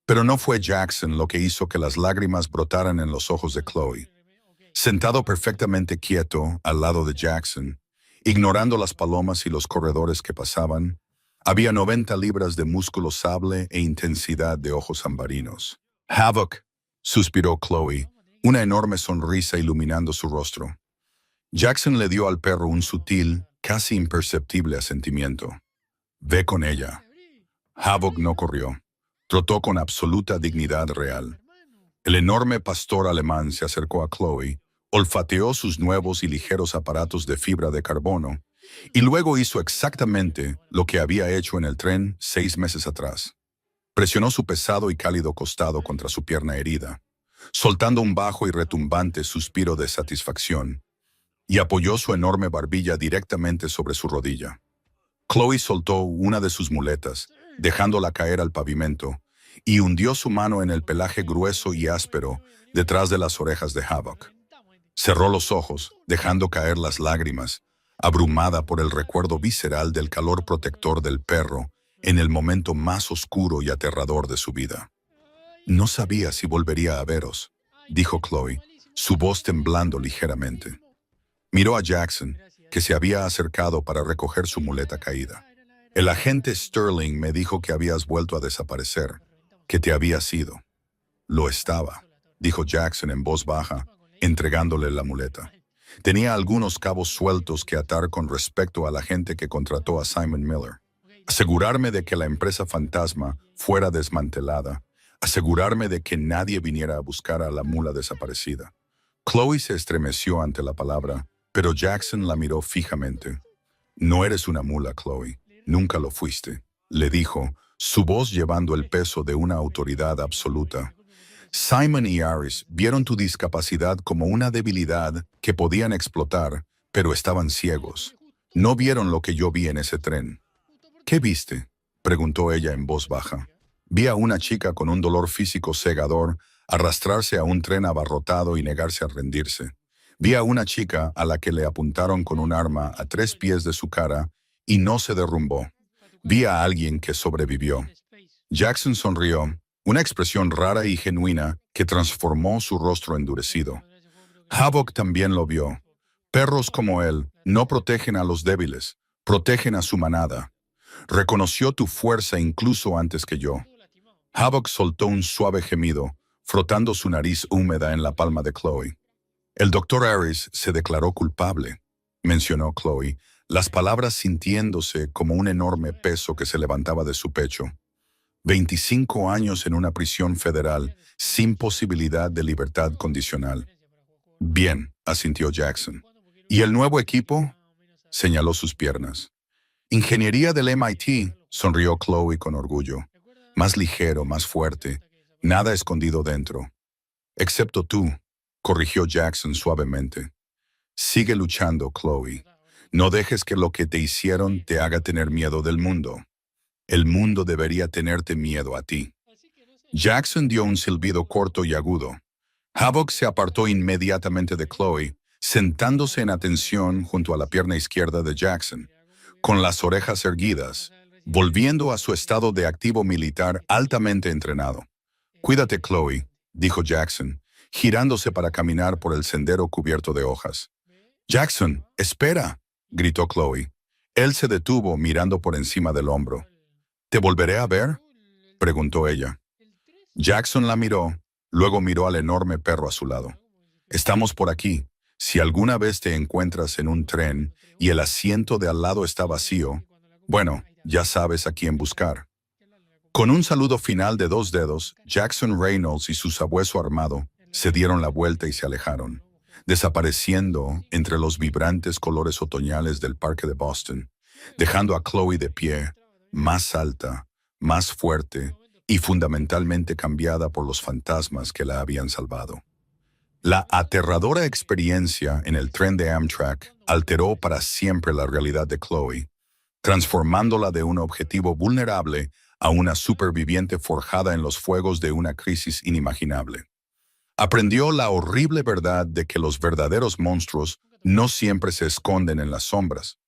Pero no fue Jackson lo que hizo que las lágrimas brotaran en los ojos de Chloe. Sentado perfectamente quieto al lado de Jackson, ignorando las palomas y los corredores que pasaban, había 90 libras de músculo sable e intensidad de ojos ambarinos. «Havoc», suspiró Chloe, una enorme sonrisa iluminando su rostro. Jackson le dio al perro un sutil, casi imperceptible asentimiento. «Ve con ella». Havoc no corrió. Trotó con absoluta dignidad real. El enorme pastor alemán se acercó a Chloe, olfateó sus nuevos y ligeros aparatos de fibra de carbono y luego hizo exactamente lo que había hecho en el tren 6 meses atrás. Presionó su pesado y cálido costado contra su pierna herida, soltando un bajo y retumbante suspiro de satisfacción. y apoyó su enorme barbilla directamente sobre su rodilla. Chloe soltó una de sus muletas, dejándola caer al pavimento, y hundió su mano en el pelaje grueso y áspero detrás de las orejas de Havoc. Cerró los ojos, dejando caer las lágrimas, abrumada por el recuerdo visceral del calor protector del perro en el momento más oscuro y aterrador de su vida. No sabía si volvería a veros, dijo Chloe, su voz temblando ligeramente. Miró a Jackson, que se había acercado para recoger su muleta caída. El agente Sterling me dijo que habías vuelto a desaparecer, que te habías ido. Lo estaba, dijo Jackson en voz baja, entregándole la muleta. Tenía algunos cabos sueltos que atar con respecto a la gente que contrató a Simon Miller. Asegurarme de que la empresa fantasma fuera desmantelada. Asegurarme de que nadie viniera a buscar a la mula desaparecida. Chloe se estremeció ante la palabra, pero Jackson la miró fijamente. No eres una mula, Chloe. Nunca lo fuiste, le dijo, su voz llevando el peso de una autoridad absoluta. Simon y Aris vieron tu discapacidad como una debilidad que podían explotar, pero estaban ciegos. No vieron lo que yo vi en ese tren. ¿Qué viste?, preguntó ella en voz baja. Vi a una chica con un dolor físico cegador arrastrarse a un tren abarrotado y negarse a rendirse. Vi a una chica a la que le apuntaron con un arma a 3 pies de su cara y no se derrumbó. Vi a alguien que sobrevivió. Jackson sonrió, una expresión rara y genuina que transformó su rostro endurecido. Havoc también lo vio. Perros como él no protegen a los débiles, protegen a su manada. Reconoció tu fuerza incluso antes que yo. Havoc soltó un suave gemido, frotando su nariz húmeda en la palma de Chloe. El doctor Aris se declaró culpable, mencionó Chloe, las palabras sintiéndose como un enorme peso que se levantaba de su pecho. 25 años en una prisión federal, sin posibilidad de libertad condicional. Bien, asintió Jackson. ¿Y el nuevo equipo? Señaló sus piernas. Ingeniería del MIT, sonrió Chloe con orgullo. Más ligero, más fuerte, nada escondido dentro. Excepto tú, corrigió Jackson suavemente. Sigue luchando, Chloe. No dejes que lo que te hicieron te haga tener miedo del mundo. El mundo debería tenerte miedo a ti. Jackson dio un silbido corto y agudo. Havoc se apartó inmediatamente de Chloe, sentándose en atención junto a la pierna izquierda de Jackson, con las orejas erguidas, volviendo a su estado de activo militar altamente entrenado. Cuídate, Chloe, dijo Jackson, girándose para caminar por el sendero cubierto de hojas. Jackson, espera, gritó Chloe. Él se detuvo mirando por encima del hombro. ¿Te volveré a ver?, preguntó ella. Jackson la miró, luego miró al enorme perro a su lado. Estamos por aquí. Si alguna vez te encuentras en un tren y el asiento de al lado está vacío, bueno, ya sabes a quién buscar. Con un saludo final de 2 dedos, Jackson Reynolds y su sabueso armado se dieron la vuelta y se alejaron, desapareciendo entre los vibrantes colores otoñales del parque de Boston, dejando a Chloe de pie, más alta, más fuerte y fundamentalmente cambiada por los fantasmas que la habían salvado. La aterradora experiencia en el tren de Amtrak alteró para siempre la realidad de Chloe, transformándola de un objetivo vulnerable a una superviviente forjada en los fuegos de una crisis inimaginable. Aprendió la horrible verdad de que los verdaderos monstruos no siempre se esconden en las sombras.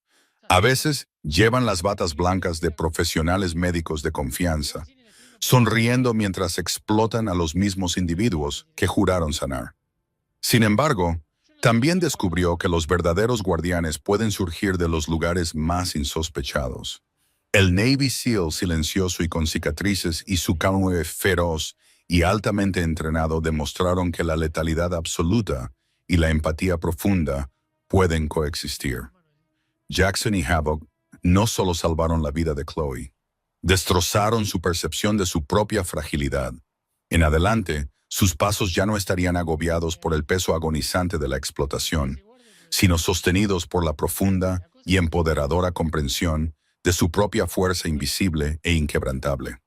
A veces llevan las batas blancas de profesionales médicos de confianza, sonriendo mientras explotan a los mismos individuos que juraron sanar. Sin embargo, también descubrió que los verdaderos guardianes pueden surgir de los lugares más insospechados. El Navy SEAL silencioso y con cicatrices y su cángue feroz y altamente entrenado demostraron que la letalidad absoluta y la empatía profunda pueden coexistir. Jackson y Havoc no solo salvaron la vida de Chloe, destrozaron su percepción de su propia fragilidad. En adelante, sus pasos ya no estarían agobiados por el peso agonizante de la explotación, sino sostenidos por la profunda y empoderadora comprensión de su propia fuerza invisible e inquebrantable.